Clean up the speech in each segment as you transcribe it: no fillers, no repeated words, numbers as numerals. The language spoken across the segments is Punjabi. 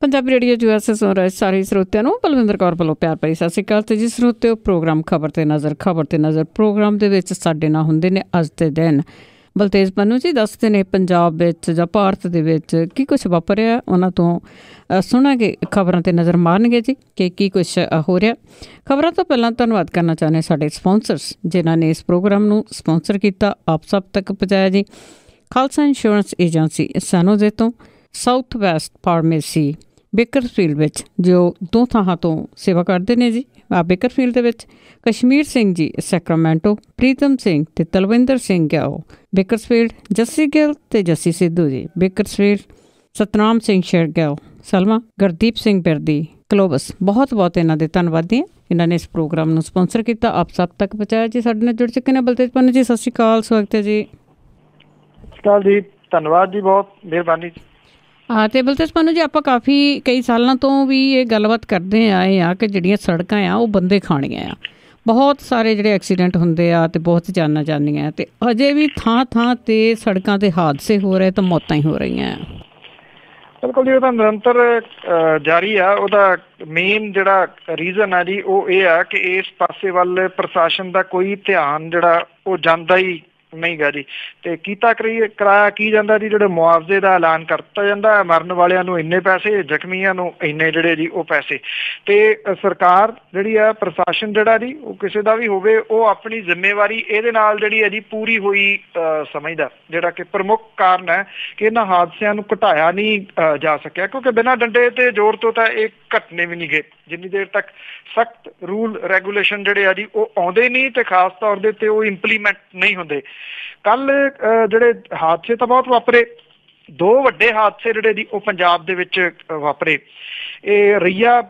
ਪੰਜਾਬੀ ਰੇਡੀਓ USA ਸੁਣ ਰਹੇ ਸਾਰੇ ਸਰੋਤਿਆਂ ਨੂੰ ਬਲਵਿੰਦਰ ਕੌਰ ਵੱਲੋਂ ਪਿਆਰ ਭਰੀ ਸਤਿ ਸ਼੍ਰੀ ਅਕਾਲ। ਤੇ ਜੀ ਸਰੋਤਿਓ, ਪ੍ਰੋਗਰਾਮ ਖਬਰ ਤੇ ਨਜ਼ਰ ਪ੍ਰੋਗਰਾਮ ਦੇ ਵਿੱਚ ਸਾਡੇ ਨਾਲ ਹੁੰਦੇ ਨੇ ਅੱਜ ਦੇ ਦਿਨ ਬਲਤੇਜ ਪੰਨੂ ਜੀ। ਦੱਸਦੇ ਨੇ ਪੰਜਾਬ ਵਿੱਚ ਜਾਂ ਭਾਰਤ ਦੇ ਵਿੱਚ ਕੀ ਕੁਛ ਵਾਪਰਿਆ, ਉਹਨਾਂ ਤੋਂ ਸੁਣਾਂਗੇ, ਖਬਰਾਂ ਤੇ ਨਜ਼ਰ ਮਾਰਨਗੇ ਜੀ ਕਿ ਕੀ ਕੁਛ ਹੋ ਰਿਹਾ। ਖਬਰਾਂ ਤੋਂ ਪਹਿਲਾਂ ਧੰਨਵਾਦ ਕਰਨਾ ਚਾਹੁੰਦੇ ਸਾਡੇ ਸਪੋਂਸਰਸ ਜਿਨ੍ਹਾਂ ਨੇ ਇਸ ਪ੍ਰੋਗਰਾਮ ਨੂੰ ਸਪੋਂਸਰ ਕੀਤਾ, ਆਪ ਸਭ ਤੱਕ ਪਹੁੰਚਾਇਆ ਜੀ। ਖਾਲਸਾ ਇੰਸ਼ੋਰੈਂਸ ਏਜੰਸੀ ਸੈਨੋਜ਼ੇ ਤੋਂ, ਸਾਊਥ ਵੈਸਟ ਫਾਰਮੇਸੀ ਬੇਕਰਫੀਲਡ ਵਿੱਚ ਜੋ 2 ਥਾਵਾਂ ਤੋਂ ਸੇਵਾ ਕਰਦੇ ਨੇ ਜੀ। ਬੇਕਰਫੀਲਡ ਦੇ ਵਿੱਚ ਕਸ਼ਮੀਰ ਸਿੰਘ ਜੀ ਸੈਕਰਾਮੈਂਟੋ, ਪ੍ਰੀਤਮ ਸਿੰਘ ਤੇ ਤਲਵਿੰਦਰ ਸਿੰਘ ਗਿਆਓ ਬੇਕਰਸਫੀਲਡ, ਜੱਸੀ ਗਿੱਲ ਤੇ ਜੱਸੀ ਸਿੱਧੂ ਜੀ ਬੇਕਰਸਫੀਲਡ, ਸਤਨਾਮ ਸਿੰਘ ਸ਼ੇਰਗਿਆਓ ਸਲਮਾ, ਗੁਰਦੀਪ ਸਿੰਘ ਬਿਰਦੀ ਕਲੋਬਸ। ਬਹੁਤ ਬਹੁਤ ਇਹਨਾਂ ਦੇ ਧੰਨਵਾਦੀ ਹਾਂ, ਇਹਨਾਂ ਨੇ ਇਸ ਪ੍ਰੋਗਰਾਮ ਨੂੰ ਸਪੋਂਸਰ ਕੀਤਾ, ਆਪ ਸਭ ਤੱਕ ਪਹੁੰਚਾਇਆ ਜੀ। ਸਾਡੇ ਨਾਲ ਜੁੜ ਚੁੱਕੇ ਨੇ ਬਲਤੇਜ ਪੰਨੂ ਜੀ, ਸਤਿ ਸ਼੍ਰੀ ਅਕਾਲ, ਸਵਾਗਤ ਹੈ ਜੀ। ਸਤਿ ਸ਼੍ਰੀ ਅਕਾਲ ਜੀ, ਧੰਨਵਾਦ ਜੀ, ਬਹੁਤ ਮਿਹਰਬਾਨੀ। ਹਾਂ, ਤੇ ਬਲਤੇਜ ਪੰਨੂ ਜੀ, ਆਪਾਂ ਕਈ ਸਾਲਾਂ ਤੋਂ ਵੀ ਇਹ ਗੱਲਬਾਤ ਕਰਦੇ ਆਏ ਆ ਕਿ ਜਿਹੜੀਆਂ ਸੜਕਾਂ ਆ ਉਹ ਬੰਦੇ ਖਾਣੀਆਂ ਆ। ਬਹੁਤ ਸਾਰੇ ਜਿਹੜੇ ਐਕਸੀਡੈਂਟ ਹੁੰਦੇ ਆ ਤੇ ਬਹੁਤ ਜਾਨਾਂ ਜਾਂਦੀਆਂ, ਤੇ ਅਜੇ ਵੀ ਥਾਂ ਤੇ ਸੜਕਾਂ ਤੇ ਹਾਦਸੇ ਹੋ ਰਹੇ ਤਾਂ ਮੌਤਾਂ ਹੀ ਹੋ ਰਹੀਆਂ। ਬਿਲਕੁਲ ਜੀ, ਉਹਦਾ ਨਿਰੰਤਰ ਜਾਰੀ ਆ। ਉਹਦਾ ਮੇਨ ਜਿਹੜਾ ਰੀਜ਼ਨ ਆ ਜੀ ਉਹ ਇਹ ਆ ਕਿ ਇਸ ਪਾਸੇ ਵੱਲ ਪ੍ਰਸ਼ਾਸਨ ਦਾ ਕੋਈ ਧਿਆਨ ਜਿਹੜਾ ਉਹ ਜਾਂਦਾ ਹੀ ਨਹੀਂ ਗਾ ਜੀ। ਤੇ ਕਰਾਇਆ ਕੀ ਜਾਂਦਾ ਜੀ, ਜਿਹੜੇ ਮੁਆਵਜ਼ੇ ਦਾ ਐਲਾਨ ਕਰਤਾ ਜਾਂਦਾ, ਮਰਨ ਵਾਲਿਆਂ ਨੂੰ ਇੰਨੇ ਪੈਸੇ, ਜ਼ਖਮੀਆਂ ਨੂੰ ਇੰਨੇ ਜਿਹੜੇ ਜੀ ਉਹ ਪੈਸੇ। ਤੇ ਸਰਕਾਰ ਜਿਹੜੀ ਆ, ਪ੍ਰਸ਼ਾਸਨ ਜਿਹੜਾ ਜੀ ਉਹ ਕਿਸੇ ਦਾ ਵੀ ਹੋਵੇ, ਉਹ ਆਪਣੀ ਜ਼ਿੰਮੇਵਾਰੀ ਇਹਦੇ ਨਾਲ ਜਿਹੜੀ ਹੈ ਜੀ ਪੂਰੀ ਹੋਈ ਸਮਝਦਾ, ਜਿਹੜਾ ਕਿ ਪ੍ਰਮੁੱਖ ਕਾਰਨ ਹੈ ਕਿ ਇਹਨਾਂ ਹਾਦਸਿਆਂ ਨੂੰ ਘਟਾਇਆ ਨਹੀਂ ਜਾ ਸਕਿਆ। ਕਿਉਂਕਿ ਬਿਨਾਂ ਡੰਡੇ ਤੇ ਜ਼ੋਰ ਤੋਂ ਤਾਂ ਇਹ ਘਟਨੇ ਵੀ ਨਹੀਂ ਗਏ ਜਿੰਨੀ ਦੇਰ ਤੱਕ ਸਖਤ ਰੂਲ ਰੈਗੂਲੇਸ਼ਨ ਜਿਹੜੇ ਆ ਜੀ ਉਹ ਆਉਂਦੇ ਨਹੀਂ ਤੇ ਖਾਸ ਤੌਰ ਦੇ ਉੱਤੇ ਉਹ ਇੰਪਲੀਮੈਂਟ ਨਹੀਂ ਹੁੰਦੇ। ਕੱਲ ਜਿਹੜੇ ਹਾਦਸੇ ਤਾਂ ਬਹੁਤ ਵਾਪਰੇ, 2 ਵੱਡੇ ਹਾਦਸੇ ਜਿਹੜੇ ਜੀ ਉਹ ਪੰਜਾਬ ਦੇ ਵਿੱਚ ਵਾਪਰੇ। ਇਹ ਰਈਆ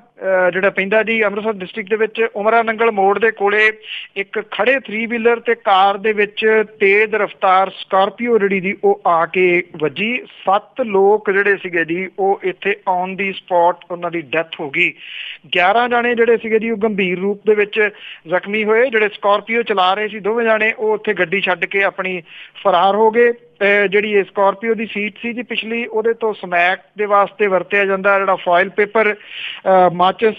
ਜਿਹੜਾ ਪੈਂਦਾ ਜੀ ਅੰਮ੍ਰਿਤਸਰ ਡਿਸਟ੍ਰਿਕਟ ਦੇ ਵਿੱਚ, ਉਮਰਾ ਨੰਗਲ ਮੋੜ ਦੇ ਕੋਲੇ ਇੱਕ ਖੜੇ 3 ਵੀਲਰ ਤੇ ਕਾਰ ਦੇ ਵਿੱਚ ਤੇਜ਼ ਰਫ਼ਤਾਰ ਸਕਾਰਪੀਓ ਜਿਹੜੀ ਜੀ ਉਹ ਆ ਕੇ ਵੱਜੀ। 7 ਲੋਕ ਜਿਹੜੇ ਸੀਗੇ ਜੀ ਉਹ ਇੱਥੇ ਔਨ ਦੀ ਸਪੌਟ ਉਹਨਾਂ ਦੀ ਡੈਥ ਹੋ ਗਈ। 11 ਜਾਣੇ ਜਿਹੜੇ ਸੀਗੇ ਜੀ ਉਹ ਗੰਭੀਰ ਰੂਪ ਦੇ ਵਿੱਚ ਜ਼ਖਮੀ ਹੋਏ। ਜਿਹੜੇ ਸਕਾਰਪੀਓ ਚਲਾ ਰਹੇ ਸੀ ਦੋਵੇਂ ਜਾਣੇ, ਉਹ ਉੱਥੇ ਗੱਡੀ ਛੱਡ ਕੇ ਆਪਣੀ ਫਰਾਰ ਹੋ ਗਏ। ਜਿਹੜੀ ਇਹ ਸਕਾਰਪੀਓ ਦੀ ਸੀਟ ਸੀ ਜੀ ਪਿਛਲੀ, ਉਹਦੇ ਤੋਂ ਸਮੈਕ ਦੇ ਵਾਸਤੇ ਵਰਤਿਆ ਜਾਂਦਾ ਜਿਹੜਾ ਫੋਇਲ ਪੇਪਰ, ਮਾਚਿਸ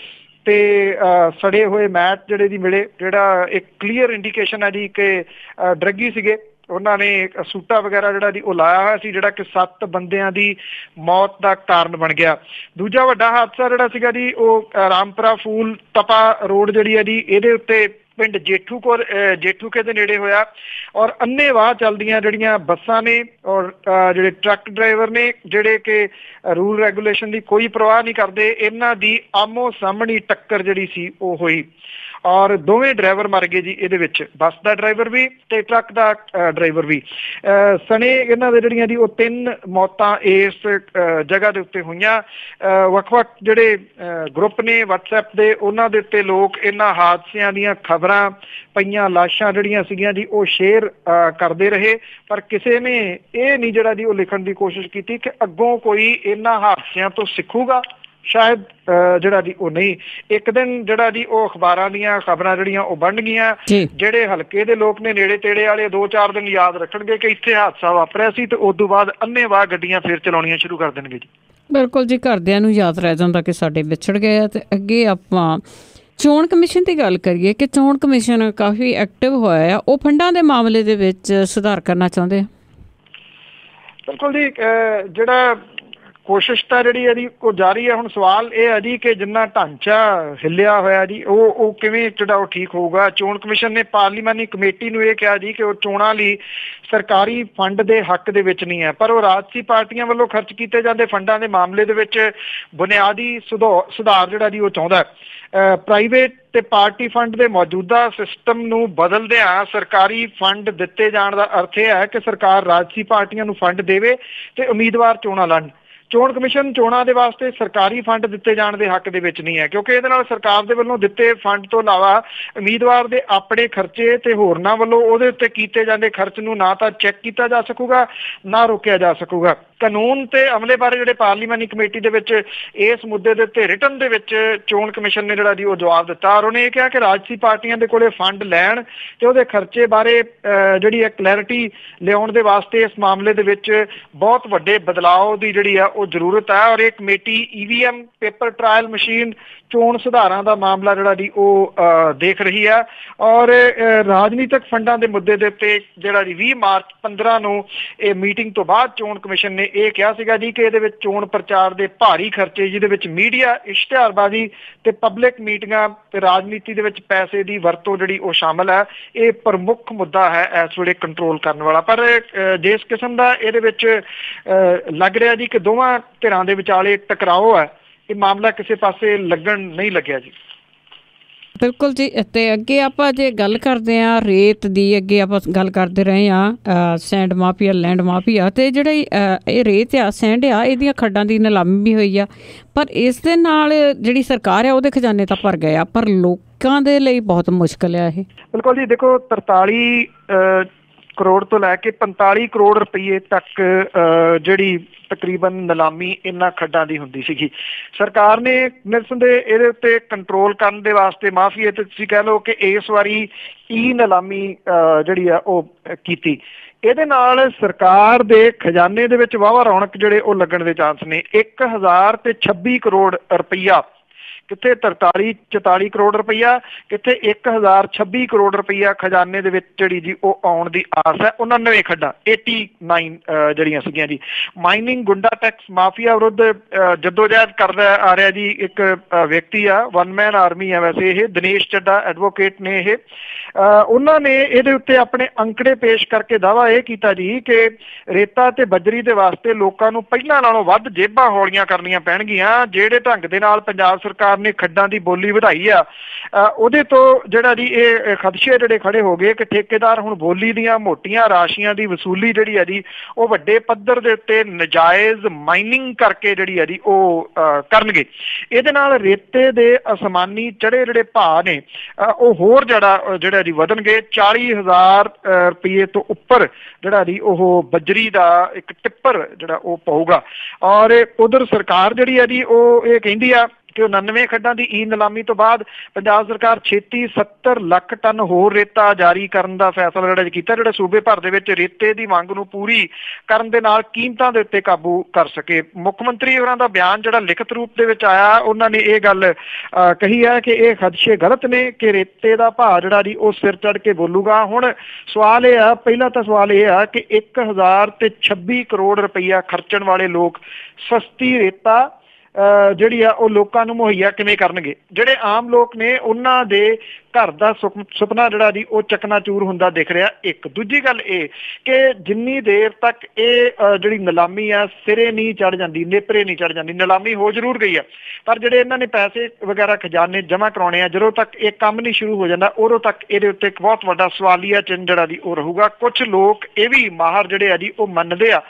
ਤੇ ਸੜੇ ਹੋਏ ਮੈਟ ਜਿਹੜੇ ਜੀ ਮਿਲੇ, ਜਿਹੜਾ ਇੱਕ ਕਲੀਅਰ ਇੰਡੀਕੇਸ਼ਨ ਹੈ ਜੀ ਕਿ ਡਰੱਗੀ ਸੀਗੇ। ਉਹਨਾਂ ਨੇ ਸੂਟਾ ਵਗੈਰਾ ਜਿਹੜਾ ਜੀ ਉਹ ਲਾਇਆ ਹੋਇਆ ਸੀ, ਜਿਹੜਾ ਕਿ 7 ਬੰਦਿਆਂ ਦੀ ਮੌਤ ਦਾ ਕਾਰਨ ਬਣ ਗਿਆ। ਦੂਜਾ ਵੱਡਾ ਹਾਦਸਾ ਜਿਹੜਾ ਸੀਗਾ ਜੀ ਉਹ ਰਾਮਪੁਰਾ ਫੂਲ ਤਪਾ ਰੋਡ ਜਿਹੜੀ ਹੈ ਜੀ ਇਹਦੇ ਉੱਤੇ ਪਿੰਡ ਜੇਠੂਕੇ ਦੇ ਨੇੜੇ ਹੋਇਆ। ਔਰ ਅੰਨ੍ਹੇਵਾਹ ਚੱਲਦੀਆਂ ਜਿਹੜੀਆਂ ਬੱਸਾਂ ਨੇ ਔਰ ਜਿਹੜੇ ਟਰੱਕ ਡਰਾਈਵਰ ਨੇ, ਜਿਹੜੇ ਕਿ ਰੂਲ ਰੈਗੂਲੇਸ਼ਨ ਦੀ ਕੋਈ ਪਰਵਾਹ ਨਹੀਂ ਕਰਦੇ, ਇਹਨਾਂ ਦੀ ਆਮੋ ਸਾਹਮਣੀ ਟੱਕਰ ਜਿਹੜੀ ਸੀ ਉਹ ਹੋਈ ਔਰ ਦੋਵੇਂ ਡਰਾਈਵਰ ਮਰ ਗਏ ਜੀ ਇਹਦੇ ਵਿੱਚ, ਬੱਸ ਦਾ ਡਰਾਈਵਰ ਵੀ ਤੇ ਟਰੱਕ ਦਾ ਡਰਾਈਵਰ ਵੀ। ਸਣੇ ਇਹਨਾਂ ਦੇ ਜਿਹੜੀਆਂ ਜੀ ਉਹ 3 ਮੌਤਾਂ ਇਸ ਜਗ੍ਹਾ ਦੇ ਉੱਤੇ ਹੋਈਆਂ। ਵੱਖ-ਵੱਖ ਜਿਹੜੇ ਗਰੁੱਪ ਨੇ WhatsApp ਦੇ, ਉਹਨਾਂ ਦੇ ਉੱਤੇ ਲੋਕ ਇਹਨਾਂ ਹਾਦਸਿਆਂ ਦੀਆਂ ਖਬਰਾਂ ਪਈਆਂ ਲਾਸ਼ਾਂ ਜਿਹੜੀਆਂ ਸੀਗੀਆਂ ਜੀ ਉਹ ਸ਼ੇਅਰ ਕਰਦੇ ਰਹੇ, ਪਰ ਕਿਸੇ ਨੇ ਇਹ ਨਹੀਂ ਜਿਹੜਾ ਜੀ ਉਹ ਲਿਖਣ ਦੀ ਕੋਸ਼ਿਸ਼ ਕੀਤੀ ਕਿ ਅੱਗੋਂ ਕੋਈ ਇਹਨਾਂ ਹਾਦਸਿਆਂ ਤੋਂ ਸਿੱਖੂਗਾ। ਸ਼ਾਇਦ ਜਿਹੜਾ ਜੀ ਉਹ ਨਹੀਂ। ਇੱਕ ਦਿਨ ਜਿਹੜਾ ਜੀ ਉਹ ਅਖਬਾਰਾਂ ਦੀਆਂ ਖਬਰਾਂ ਜਿਹੜੀਆਂ ਉਹ ਬਣ ਗਈਆਂ। ਜਿਹੜੇ ਹਲਕੇ ਦੇ ਲੋਕ ਨੇ, ਨੇੜੇ ਤੇੜੇ ਵਾਲੇ, 2-4 ਦਿਨ ਯਾਦ ਰੱਖਣਗੇ ਕਿ ਇੱਥੇ ਹਾਦਸਾ ਵਾਪਰਿਆ ਸੀ, ਤੇ ਉਸ ਤੋਂ ਬਾਅਦ ਅੰਨ੍ਹੇਵਾਹ ਗੱਡੀਆਂ ਫਿਰ ਚਲਾਉਣੀਆਂ ਸ਼ੁਰੂ ਕਰ ਦੇਣਗੇ ਜੀ। ਬਿਲਕੁਲ ਜੀ, ਘਰਦਿਆਂ ਨੂੰ ਯਾਦ ਰਹਿ ਜਾਂਦਾ ਕਿ ਸਾਡੇ ਵਿਛੜ ਗਏ ਆ। ਤੇ ਅੱਗੇ ਆਪਾਂ ਚੋਣ ਕਮਿਸ਼ਨ ਦੀ ਗੱਲ ਕਰੀਏ ਕਿ ਚੋਣ ਕਮਿਸ਼ਨ ਕਾਫੀ ਐਕਟਿਵ ਹੋਇਆ ਆ, ਉਹ ਫੰਡਾਂ ਦੇ ਮਾਮਲੇ ਦੇ ਵਿੱਚ ਸੁਧਾਰ ਕਰਨਾ ਚਾਹੁੰਦੇ ਆ। ਬਿਲਕੁਲ ਜੀ, ਜਿਹੜਾ ਕੋਸ਼ਿਸ਼ ਤਾਂ ਜਿਹੜੀ ਹੈ ਜੀ ਉਹ ਜਾਰੀ ਹੈ। ਹੁਣ ਸਵਾਲ ਇਹ ਹੈ ਜੀ ਕਿ ਜਿੰਨਾ ਢਾਂਚਾ ਹਿੱਲਿਆ ਹੋਇਆ ਜੀ ਉਹ ਕਿਵੇਂ ਜਿਹੜਾ ਉਹ ਠੀਕ ਹੋਊਗਾ। ਚੋਣ ਕਮਿਸ਼ਨ ਨੇ ਪਾਰਲੀਮਾਨੀ ਕਮੇਟੀ ਨੂੰ ਇਹ ਕਿਹਾ ਜੀ ਕਿ ਉਹ ਚੋਣਾਂ ਲਈ ਸਰਕਾਰੀ ਫੰਡ ਦੇ ਹੱਕ ਦੇ ਵਿੱਚ ਨਹੀਂ ਹੈ, ਪਰ ਉਹ ਰਾਜਸੀ ਪਾਰਟੀਆਂ ਵੱਲੋਂ ਖਰਚ ਕੀਤੇ ਜਾਂਦੇ ਫੰਡਾਂ ਦੇ ਮਾਮਲੇ ਦੇ ਵਿੱਚ ਬੁਨਿਆਦੀ ਸੁਧਾਰ ਜਿਹੜਾ ਜੀ ਉਹ ਚਾਹੁੰਦਾ। ਪ੍ਰਾਈਵੇਟ ਤੇ ਪਾਰਟੀ ਫੰਡ ਦੇ ਮੌਜੂਦਾ ਸਿਸਟਮ ਨੂੰ ਬਦਲਦਿਆਂ ਸਰਕਾਰੀ ਫੰਡ ਦਿੱਤੇ ਜਾਣ ਦਾ ਅਰਥ ਇਹ ਹੈ ਕਿ ਸਰਕਾਰ ਰਾਜਸੀ ਪਾਰਟੀਆਂ ਨੂੰ ਫੰਡ ਦੇਵੇ ਤੇ ਉਮੀਦਵਾਰ ਚੋਣਾਂ ਲੜਨ। ਚੋਣ ਕਮਿਸ਼ਨ ਚੋਣਾਂ ਦੇ ਵਾਸਤੇ ਸਰਕਾਰੀ ਫੰਡ ਦਿੱਤੇ ਜਾਣ ਦੇ ਹੱਕ ਦੇ ਵਿੱਚ ਨਹੀਂ ਹੈ, ਕਿਉਂਕਿ ਇਹਦੇ ਨਾਲ ਸਰਕਾਰ ਦੇ ਵੱਲੋਂ ਦਿੱਤੇ ਫੰਡ ਤੋਂ ਇਲਾਵਾ ਉਮੀਦਵਾਰ ਦੇ ਆਪਣੇ ਖਰਚੇ ਤੇ ਹੋਰਨਾਂ ਵੱਲੋਂ ਉਹਦੇ ਉੱਤੇ ਕੀਤੇ ਜਾਂਦੇ ਖਰਚ ਨੂੰ ਨਾ ਤਾਂ ਚੈੱਕ ਕੀਤਾ ਜਾ ਸਕੂਗਾ, ਨਾ ਰੋਕਿਆ ਜਾ ਸਕੂਗਾ। ਕਾਨੂੰਨ ਤੇ ਅਮਲੇ ਬਾਰੇ ਜਿਹੜੇ ਪਾਰਲੀਮਾਨੀ ਕਮੇਟੀ ਦੇ ਵਿੱਚ ਇਸ ਮੁੱਦੇ ਦੇ ਉੱਤੇ ਰਿਟਨ ਦੇ ਵਿੱਚ ਚੋਣ ਕਮਿਸ਼ਨ ਨੇ ਜਿਹੜਾ ਜੀ ਉਹ ਜਵਾਬ ਦਿੱਤਾ, ਔਰ ਉਹਨੇ ਇਹ ਕਿਹਾ ਕਿ ਰਾਜਸੀ ਪਾਰਟੀਆਂ ਦੇ ਕੋਲੇ ਫੰਡ ਲੈਣ ਤੇ ਉਹਦੇ ਖਰਚੇ ਬਾਰੇ ਜਿਹੜੀ ਹੈ ਕਲੈਰਿਟੀ ਲਿਆਉਣ ਦੇ ਵਾਸਤੇ ਇਸ ਮਾਮਲੇ ਦੇ ਵਿੱਚ ਬਹੁਤ ਵੱਡੇ ਬਦਲਾਅ ਦੀ ਜਿਹੜੀ ਆ ਉਹ ਜ਼ਰੂਰਤ ਹੈ। ਔਰ ਇਹ committee EVM paper trial machine ਚੋਣ ਸੁਧਾਰਾਂ ਦਾ ਮਾਮਲਾ ਜਿਹੜਾ ਜੀ ਉਹ ਦੇਖ ਰਹੀ ਹੈ। ਔਰ ਰਾਜਨੀਤਿਕ ਫੰਡਾਂ ਦੇ ਮੁੱਦੇ ਦੇ ਉੱਤੇ ਜਿਹੜਾ ਜੀ 20 ਮਾਰਚ 15 ਨੂੰ ਇਹ ਮੀਟਿੰਗ ਤੋਂ ਬਾਅਦ ਚੋਣ ਕਮਿਸ਼ਨ ਨੇ ਇਹ ਕਿਹਾ ਸੀਗਾ ਜੀ ਕਿ ਇਹਦੇ ਵਿੱਚ ਚੋਣ ਪ੍ਰਚਾਰ ਦੇ ਭਾਰੀ ਖਰਚੇ, ਜਿਹਦੇ ਵਿੱਚ ਮੀਡੀਆ, ਇਸ਼ਤਿਹਾਰਬਾਜ਼ੀ ਤੇ ਪਬਲਿਕ ਮੀਟਿੰਗਾਂ ਤੇ ਰਾਜਨੀਤੀ ਦੇ ਵਿੱਚ ਪੈਸੇ ਦੀ ਵਰਤੋਂ ਜਿਹੜੀ ਉਹ ਸ਼ਾਮਲ ਹੈ, ਇਹ ਪ੍ਰਮੁੱਖ ਮੁੱਦਾ ਹੈ ਇਸ ਵੇਲੇ ਕੰਟਰੋਲ ਕਰਨ ਵਾਲਾ। ਪਰ ਜਿਸ ਕਿਸਮ ਦਾ ਇਹਦੇ ਵਿੱਚ ਲੱਗ ਰਿਹਾ ਜੀ ਕਿ ਦੋਵਾਂ ਧਿਰਾਂ ਦੇ ਵਿਚਾਲੇ ਟਕਰਾਓ ਹੈ, ਇਹ ਮਾਮਲਾ ਕਿਸੇ ਪਾਸੇ ਲੱਗਣ ਨਹੀਂ ਲੱਗਿਆ ਜੀ। ਬਿਲਕੁਲ ਜੀ। ਤੇ ਅੱਗੇ ਆਪਾਂ ਜੇ ਗੱਲ ਕਰਦੇ ਹਾਂ ਰੇਤ ਦੀ, ਅੱਗੇ ਆਪਾਂ ਗੱਲ ਕਰਦੇ ਰਹੇ ਹਾਂ ਸੈਂਡ ਮਾਫੀਆ, ਲੈਂਡ ਮਾਫੀਆ, ਤੇ ਜਿਹੜੀ ਇਹ ਰੇਤ ਆ, ਸੈਂਡ ਆ, ਇਹਦੀਆਂ ਖੱਡਾਂ ਦੀ ਨਿਲਾਮੀ ਵੀ ਹੋਈ ਆ, ਪਰ ਇਸ ਦੇ ਨਾਲ ਜਿਹੜੀ ਸਰਕਾਰ ਆ ਉਹਦੇ ਖਜ਼ਾਨੇ ਤਾਂ ਭਰ ਗਏ ਆ, ਪਰ ਲੋਕਾਂ ਦੇ ਲਈ ਬਹੁਤ ਮੁਸ਼ਕਿਲ ਆ ਇਹ। ਬਿਲਕੁਲ ਜੀ। ਦੇਖੋ 43 ਕਰੋੜ ਤੋਂ ਲੈ ਕੇ 45 ਕਰੋੜ ਰੁਪਈਏ ਤੱਕ ਜਿਹੜੀ ਤਕਰੀਬਨ ਨਿਲਾਮੀ ਇਹਨਾਂ ਖੱਡਾਂ ਦੀ ਹੁੰਦੀ ਸੀਗੀ। ਸਰਕਾਰ ਨੇ ਨਿਰਸੰਦੇਹ ਇਹਦੇ ਉੱਤੇ ਕੰਟਰੋਲ ਕਰਨ ਦੇ ਵਾਸਤੇ ਮਾਫੀਏ ਤੇ ਤੁਸੀਂ ਕਹਿ ਲਓ ਕਿ ਇਸ ਵਾਰੀ ਨਿਲਾਮੀ ਜਿਹੜੀ ਆ ਉਹ ਕੀਤੀ। ਇਹਦੇ ਨਾਲ ਸਰਕਾਰ ਦੇ ਖਜ਼ਾਨੇ ਦੇ ਵਿੱਚ ਵਾਹਵਾ ਰੌਣਕ ਜਿਹੜੇ ਉਹ ਲੱਗਣ ਦੇ ਚਾਂਸ ਨੇ। 1026 ਕਰੋੜ ਰੁਪਈਆ, ਕਿੱਥੇ 43-44 ਕਰੋੜ ਰੁਪਈਆ, ਕਿੱਥੇ 1026 ਕਰੋੜ ਰੁਪਈਆ ਖਜ਼ਾਨੇ ਦੇ ਵਿੱਚ ਜਿਹੜੀ ਜੀ ਉਹ ਆਉਣ ਦੀ ਆਸ ਹੈ। 99 ਖੱਡਾਂ 89 ਜਿਹੜੀਆਂ ਸੀਗੀਆਂ ਜੀ। ਮਾਈਨਿੰਗ ਗੁੰਡਾ ਟੈਕਸ ਮਾਫੀਆ ਵਿਰੁੱਧ ਜਦੋਜਹਿਦ ਕਰਦਾ ਆ ਰਿਹਾ ਜੀ ਇੱਕ ਵਿਅਕਤੀ ਆ, ਵਨ ਮੈਨ ਆਰਮੀ ਆ ਵੈਸੇ ਇਹ, ਦਿਨੇਸ਼ ਚੱਡਾ ਐਡਵੋਕੇਟ ਨੇ ਇਹ। ਉਹਨਾਂ ਨੇ ਇਹਦੇ ਉੱਤੇ ਆਪਣੇ ਅੰਕੜੇ ਪੇਸ਼ ਕਰਕੇ ਦਾਅਵਾ ਇਹ ਕੀਤਾ ਜੀ ਕਿ ਰੇਤਾ ਤੇ ਬਜਰੀ ਦੇ ਵਾਸਤੇ ਲੋਕਾਂ ਨੂੰ ਪਹਿਲਾਂ ਨਾਲੋਂ ਵੱਧ ਜੇਬਾਂ ਹੌਲੀਆਂ ਕਰਨੀਆਂ ਪੈਣਗੀਆਂ। ਜਿਹੜੇ ਢੰਗ ਦੇ ਨਾਲ ਪੰਜਾਬ ਸਰਕਾਰ ਨੇ ਖੱਡਾਂ ਦੀ ਬੋਲੀ ਵਧਾਈ ਆ, ਉਹਦੇ ਤੋਂ ਜਿਹੜਾ ਜੀ ਇਹ ਖਦਸ਼ੇ ਜਿਹੜੇ ਖੜੇ ਹੋ ਗਏ ਕਿ ਠੇਕੇਦਾਰ ਹੁਣ ਬੋਲੀ ਦੀਆਂ ਮੋਟੀਆਂ ਰਾਸ਼ੀਆਂ ਦੀ ਵਸੂਲੀ ਜਿਹੜੀ ਆ ਜੀ ਉਹ ਵੱਡੇ ਪੱਧਰ ਦੇ ਉੱਤੇ ਨਜਾਇਜ਼ ਮਾਈਨਿੰਗ ਕਰਕੇ ਜਿਹੜੀ ਆ ਜੀ ਉਹ ਕਰਨਗੇ। ਇਹਦੇ ਨਾਲ ਰੇਤੇ ਦੇ ਅਸਮਾਨੀ ਚੜੇ ਜਿਹੜੇ ਭਾਅ ਨੇ ਉਹ ਹੋਰ ਜਿਹੜਾ ਜੀ ਵਧਣਗੇ। 40,000 ਰੁਪਈਏ ਤੋਂ ਉੱਪਰ ਜਿਹੜਾ ਜੀ ਉਹ ਬਜਰੀ ਦਾ ਇੱਕ ਟਿੱਪਰ ਜਿਹੜਾ ਉਹ ਪਊਗਾ। ਔਰ ਉਧਰ ਸਰਕਾਰ ਜਿਹੜੀ ਆ ਜੀ ਉਹ ਇਹ ਕਹਿੰਦੀ ਆ ਕਿ 99 ਖੱਡਾਂ ਦੀ ਨਿਲਾਮੀ ਤੋਂ ਬਾਅਦ ਪੰਜਾਬ ਸਰਕਾਰ ਛੇਤੀ 70 ਲੱਖ ਟਨ ਹੋਰ ਰੇਤਾ ਜਾਰੀ ਕਰਨ ਦਾ ਫੈਸਲਾ ਜਿਹੜਾ ਕੀਤਾ, ਜਿਹੜਾ ਸੂਬੇ ਭਰ ਦੇ ਵਿੱਚ ਰੇਤੇ ਦੀ ਮੰਗ ਨੂੰ ਪੂਰੀ ਕਰਨ ਦੇ ਨਾਲ ਕੀਮਤਾਂ ਦੇ ਉੱਤੇ ਕਾਬੂ ਕਰ ਸਕੇ। ਮੁੱਖ ਮੰਤਰੀ ਹੋਰਾਂ ਦਾ ਬਿਆਨ ਜਿਹੜਾ ਲਿਖਤ ਰੂਪ ਦੇ ਵਿੱਚ ਆਇਆ, ਉਹਨਾਂ ਨੇ ਇਹ ਗੱਲ ਕਹੀ ਹੈ ਕਿ ਇਹ ਖਦਸ਼ੇ ਗਲਤ ਨੇ ਕਿ ਰੇਤੇ ਦਾ ਭਾਅ ਜਿਹੜਾ ਜੀ ਉਹ ਸਿਰ ਚੜ੍ਹ ਕੇ ਬੋਲੂਗਾ। ਹੁਣ ਸਵਾਲ ਇਹ ਆ, ਪਹਿਲਾ ਤਾਂ ਸਵਾਲ ਇਹ ਆ ਕਿ 1026 ਕਰੋੜ ਰੁਪਈਆ ਖਰਚਣ ਵਾਲੇ ਲੋਕ ਸਸਤੀ ਰੇਤਾ ਜਿਹੜੀ ਆ ਉਹ ਲੋਕਾਂ ਨੂੰ ਮੁਹੱਈਆ ਕਿਵੇਂ ਕਰਨਗੇ? ਜਿਹੜੇ ਆਮ ਲੋਕ ਨੇ ਉਹਨਾਂ ਦੇ ਘਰ ਦਾ ਸੁਪਨਾ ਜਿਹੜਾ ਜੀ ਉਹ ਚਕਨਾਚੂਰ ਹੁੰਦਾ ਦਿਖ ਰਿਹਾ। ਇੱਕ ਦੂਜੀ ਗੱਲ ਇਹ ਕਿ ਜਿੰਨੀ ਦੇਰ ਤੱਕ ਇਹ ਜਿਹੜੀ ਨਿਲਾਮੀ ਆ ਸਿਰੇ ਨਹੀਂ ਚੜ ਜਾਂਦੀ, ਨੇਪਰੇ ਨਹੀਂ ਚੜ ਜਾਂਦੀ, ਨਿਲਾਮੀ ਹੋ ਜ਼ਰੂਰ ਗਈ ਆ, ਪਰ ਜਿਹੜੇ ਇਹਨਾਂ ਨੇ ਪੈਸੇ ਵਗੈਰਾ ਖਜ਼ਾਨੇ ਜਮ੍ਹਾਂ ਕਰਾਉਣੇ ਆ, ਜਦੋਂ ਤੱਕ ਇਹ ਕੰਮ ਨਹੀਂ ਸ਼ੁਰੂ ਹੋ ਜਾਂਦਾ ਉਦੋਂ ਤੱਕ ਇਹਦੇ ਉੱਤੇ ਇੱਕ ਬਹੁਤ ਵੱਡਾ ਸਵਾਲੀਆ ਚਿੰਨ੍ਹ ਜਿਹੜਾ ਜੀ ਉਹ ਰਹੂਗਾ। ਕੁਛ ਲੋਕ ਇਹ ਵੀ ਮਾਹਰ ਜਿਹੜੇ ਆ ਜੀ ਉਹ ਮੰਨਦੇ ਆ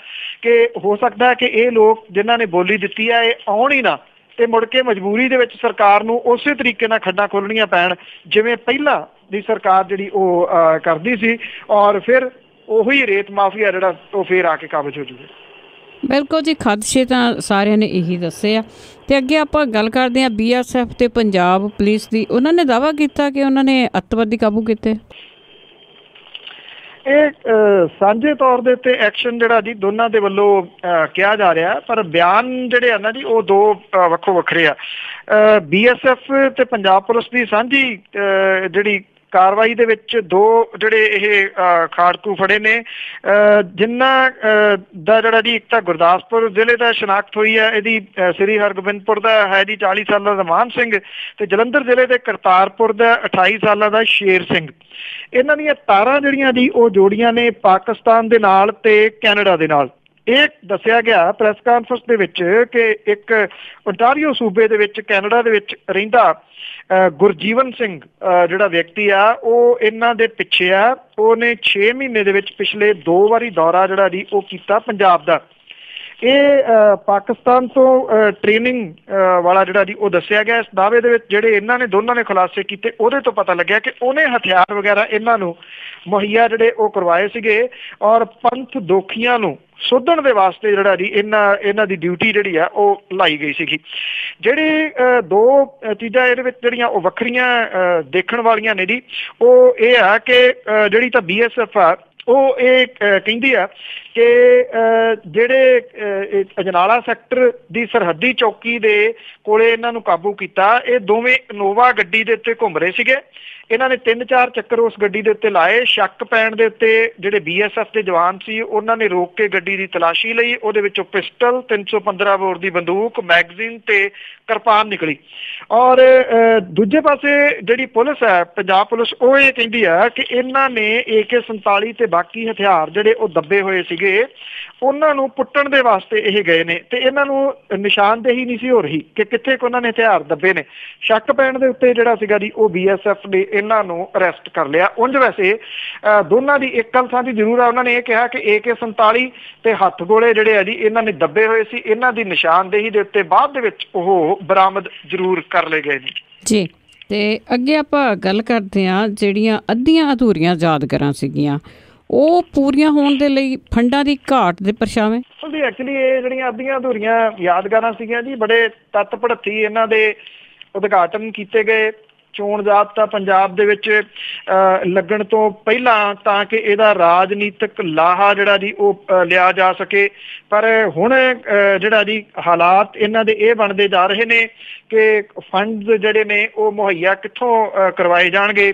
ਕਿ ਹੋ ਸਕਦਾ ਕਿ ਇਹ ਲੋਕ ਜਿਨ੍ਹਾਂ ਨੇ ਬੋਲੀ ਦਿੱਤੀ ਆ ਇਹ ਆਉਣ ਹੀ ਨਾ, ਤੇ ਮੁੜ ਕੇ ਮਜਬੂਰੀ ਦੇ ਵਿੱਚ ਸਰਕਾਰ ਨੂੰ ਉਸੇ ਤਰੀਕੇ ਨਾਲ ਖੱਡਾਂ ਖੋਲਣੀਆਂ ਪੈਣ ਜਿਵੇਂ ਪਹਿਲਾਂ ਦੀ ਸਰਕਾਰ ਜਿਹੜੀ ਉਹ ਕਰਦੀ ਸੀ, ਔਰ ਫਿਰ ਉਹੀ ਰੇਤ ਮਾਫੀਆ ਜਿਹੜਾ ਉਹ ਫੇਰ ਆ ਕੇ ਕਾਬਜ਼ ਹੋ ਜੂਗਾ। ਬਿਲਕੁਲ ਜੀ। ਖਦਸ਼ੇ ਤਾਂ ਸਾਰਿਆਂ ਨੇ ਇਹੀ ਦੱਸੇ ਆ। ਤੇ ਅੱਗੇ ਆਪਾਂ ਗੱਲ ਕਰਦੇ ਹਾਂ BSF ਤੇ ਪੰਜਾਬ ਪੁਲਿਸ ਦੀ। ਉਹਨਾਂ ਨੇ ਦਾਅਵਾ ਕੀਤਾ ਕਿ ਉਹਨਾਂ ਨੇ ਅੱਤਵਾਦੀ ਕਾਬੂ ਕੀਤੇ। ਇਹ ਸਾਂਝੇ ਤੌਰ ਦੇ ਉੱਤੇ ਐਕਸ਼ਨ ਜਿਹੜਾ ਜੀ ਦੋਨਾਂ ਦੇ ਵੱਲੋਂ ਕਿਹਾ ਜਾ ਰਿਹਾ, ਪਰ ਬਿਆਨ ਜਿਹੜੇ ਆ ਨਾ ਜੀ ਉਹ ਦੋ ਵੱਖੋ ਵੱਖਰੇ ਆ। BSF ਤੇ ਪੰਜਾਬ ਪੁਲਿਸ ਦੀ ਸਾਂਝੀ ਜਿਹੜੀ ਕਾਰਵਾਈ ਦੇ ਵਿੱਚ ਦੋ ਜਿਹੜੇ ਇਹ ਖਾੜਕੂ ਫੜੇ ਨੇ, ਜਿਨ੍ਹਾਂ ਦਾ ਜਿਹੜਾ ਜੀ ਇੱਕ ਤਾਂ ਗੁਰਦਾਸਪੁਰ ਜ਼ਿਲ੍ਹੇ ਦਾ ਸ਼ਨਾਖਤ ਹੋਈ ਹੈ, ਇਹਦੀ ਸ੍ਰੀ ਹਰਗੋਬਿੰਦਪੁਰ ਦਾ ਹੈ ਜੀ 40 ਸਾਲਾਂ ਦਾ ਮਾਨ ਸਿੰਘ, ਤੇ ਜਲੰਧਰ ਜ਼ਿਲ੍ਹੇ ਦੇ ਕਰਤਾਰਪੁਰ ਦਾ 28 ਸਾਲਾਂ ਦਾ ਸ਼ੇਰ ਸਿੰਘ। ਇਹਨਾਂ ਦੀਆਂ ਤਾਰਾਂ ਜਿਹੜੀਆਂ ਜੀ ਉਹ ਜੋੜੀਆਂ ਨੇ ਪਾਕਿਸਤਾਨ ਦੇ ਨਾਲ ਤੇ ਕੈਨੇਡਾ ਦੇ ਨਾਲ। ਇਹ ਦੱਸਿਆ ਗਿਆ ਪ੍ਰੈਸ ਕਾਨਫਰੰਸ ਦੇ ਵਿੱਚ ਕਿ ਇੱਕ ਓਨਟਾਰੀਓ ਸੂਬੇ ਦੇ ਵਿੱਚ ਕੈਨੇਡਾ ਦੇ ਵਿੱਚ ਰਹਿੰਦਾ ਗੁਰਜੀਵਨ ਸਿੰਘ ਜਿਹੜਾ ਵਿਅਕਤੀ ਆ ਉਹ ਇਹਨਾਂ ਦੇ ਪਿੱਛੇ ਆ। ਉਹਨੇ 6 ਮਹੀਨੇ ਦੇ ਵਿੱਚ ਪਿਛਲੇ 2 ਵਾਰੀ ਦੌਰਾ ਜਿਹੜਾ ਜੀ ਉਹ ਕੀਤਾ ਪੰਜਾਬ ਦਾ। ਇਹ ਪਾਕਿਸਤਾਨ ਤੋਂ ਟ੍ਰੇਨਿੰਗ ਵਾਲਾ ਜਿਹੜਾ ਜੀ ਉਹ ਦੱਸਿਆ ਗਿਆ। ਇਸ ਦਾਅਵੇ ਦੇ ਵਿੱਚ ਜਿਹੜੇ ਇਹਨਾਂ ਨੇ ਦੋਨਾਂ ਨੇ ਖੁਲਾਸੇ ਕੀਤੇ ਉਹਦੇ ਤੋਂ ਪਤਾ ਲੱਗਿਆ ਕਿ ਉਹਨੇ ਹਥਿਆਰ ਵਗੈਰਾ ਇਹਨਾਂ ਨੂੰ ਮੁਹੱਈਆ ਜਿਹੜੇ ਉਹ ਕਰਵਾਏ ਸੀਗੇ ਔਰ ਪੰਥ ਦੋਖੀਆਂ ਨੂੰ ਸੋਧਣ ਦੇ ਵਾਸਤੇ ਜਿਹੜਾ ਜੀ ਇਹਨਾਂ ਦੀ ਡਿਊਟੀ ਜਿਹੜੀ ਆ ਉਹ ਲਾਈ ਗਈ ਸੀਗੀ। ਜਿਹੜੀ ਦੋ ਚੀਜ਼ਾਂ ਇਹਦੇ ਵਿੱਚ ਜਿਹੜੀਆਂ ਉਹ ਵੱਖਰੀਆਂ ਦੇਖਣ ਵਾਲੀਆਂ ਨੇ ਜੀ, ਉਹ ਇਹ ਆ ਕਿ ਜਿਹੜੀ ਤਾਂ BSF ਆ ਉਹ ਇਹ ਕਹਿੰਦੀ ਆ ਕਿ ਜਿਹੜੇ ਅਜਨਾਲਾ ਸੈਕਟਰ ਦੀ ਸਰਹੱਦੀ ਚੌਕੀ ਦੇ ਕੋਲੇ ਇਹਨਾਂ ਨੂੰ ਕਾਬੂ ਕੀਤਾ। ਇਹ ਦੋਵੇਂ ਇਨੋਵਾ ਗੱਡੀ ਦੇ ਉੱਤੇ ਘੁੰਮ ਰਹੇ ਸੀਗੇ। ਇਹਨਾਂ ਨੇ 3-4 ਚੱਕਰ ਉਸ ਗੱਡੀ ਦੇ ਉੱਤੇ ਲਾਏ। ਸ਼ੱਕ ਪੈਣ ਦੇ ਉੱਤੇ ਜਿਹੜੇ BSF ਦੇ ਜਵਾਨ ਸੀ ਉਹਨਾਂ ਨੇ ਰੋਕ ਕੇ ਗੱਡੀ ਦੀ ਤਲਾਸ਼ੀ ਲਈ। ਉਹਦੇ ਵਿੱਚੋਂ ਪਿਸਟਲ, 315 ਬੋਰ ਦੀ ਬੰਦੂਕ, ਮੈਗਜ਼ੀਨ ਤੇ ਕਿਰਪਾਨ ਨਿਕਲੀ। ਔਰ ਦੂਜੇ ਪਾਸੇ ਜਿਹੜੀ ਪੁਲਿਸ ਹੈ, ਪੰਜਾਬ ਪੁਲਿਸ, ਉਹ ਇਹ ਕਹਿੰਦੀ ਹੈ ਕਿ ਇਹਨਾਂ ਨੇ AK-47 ਤੇ ਬਾਕੀ ਹਥਿਆਰ ਜਿਹੜੇ ਉਹ ਦੱਬੇ ਹੋਏ ਸੀਗੇ ਉਹਨਾਂ ਨੂੰ ਪੁੱਟਣ ਦੇ ਵਾਸਤੇ ਇਹ ਗਏ ਨੇ ਤੇ ਇਹਨਾਂ ਨੂੰ ਨਿਸ਼ਾਨਦੇਹੀ ਨਹੀਂ ਸੀ ਹੋ ਰਹੀ ਕਿ ਕਿੱਥੇ ਉਹਨਾਂ ਨੇ ਹਥਿਆਰ ਦੱਬੇ ਨੇ। ਸ਼ੱਕ ਪੈਣ ਦੇ ਉੱਤੇ ਜਿਹੜਾ ਸੀਗਾ ਜੀ ਉਹ BSF ਨੇ ਇਹਨਾਂ ਨੂੰ ਅਰੈਸਟ ਕਰ ਲਿਆ। ਉਂਝ ਵੈਸੇ ਦੋਨਾਂ ਦੀ ਇੱਕ ਗੱਲ ਸਾਂਝੀ ਜ਼ਰੂਰ ਆ, ਉਹਨਾਂ ਨੇ ਇਹ ਕਿਹਾ ਕਿ AK-47 ਤੇ ਹੱਥ ਗੋਲੇ ਜਿਹੜੇ ਆ ਜੀ ਇਹਨਾਂ ਨੇ ਦੱਬੇ ਹੋਏ ਸੀ। ਇਹਨਾਂ ਦੀ ਨਿਸ਼ਾਨਦੇਹੀ ਦੇ ਉੱਤੇ ਬਾਅਦ ਦੇ ਵਿੱਚ ਉਹ ਬਰਾਮਦ ਜ਼ਰੂਰ ਕਰ ਲਏ ਗਏ ਨੇ ਜੀ। ਤੇ ਅੱਗੇ ਆਪਾਂ ਗੱਲ ਕਰਦੇ ਹਾਂ ਜਿਹੜੀਆਂ ਅੱਧੀਆਂ ਅਧੂਰੀਆਂ ਯਾਦਗਾਰਾਂ ਸੀਗੀਆਂ ਉਹ ਪੂਰੀਆਂ ਹੋਣ ਦੇ ਲਈ ਫੰਡਾਂ ਦੀ ਘਾਟ ਦੇ ਪਰਛਾਵੇਂ। ਐਕਚੁਅਲੀ ਇਹ ਜਿਹੜੀਆਂ ਅੱਧੀਆਂ ਅਧੂਰੀਆਂ ਯਾਦਗਾਰਾਂ ਸੀਗੀਆਂ ਜੀ ਬੜੇ ਤੱਤ ਭੜੱਥੀ ਇਹਨਾਂ ਦੇ ਉਦਘਾਟਨ ਕੀਤੇ ਗਏ। ਚੋਣ ਜ਼ਾਬਤਾ ਪੰਜਾਬ ਦੇ ਵਿੱਚ ਲੱਗਣ ਤੋਂ ਪਹਿਲਾਂ ਤਾਂ ਕਿ ਇਹਦਾ ਰਾਜਨੀਤਿਕ ਲਾਹਾ ਜਿਹੜਾ ਜੀ ਉਹ ਲਿਆ ਜਾ ਸਕੇ। ਪਰ ਹੁਣ ਜਿਹੜਾ ਜੀ ਹਾਲਾਤ ਇਹਨਾਂ ਦੇ ਇਹ ਬਣਦੇ ਜਾ ਰਹੇ ਨੇ ਕਿ ਫੰਡ ਜਿਹੜੇ ਨੇ ਉਹ ਮੁਹੱਈਆ ਕਿੱਥੋਂ ਕਰਵਾਏ ਜਾਣਗੇ।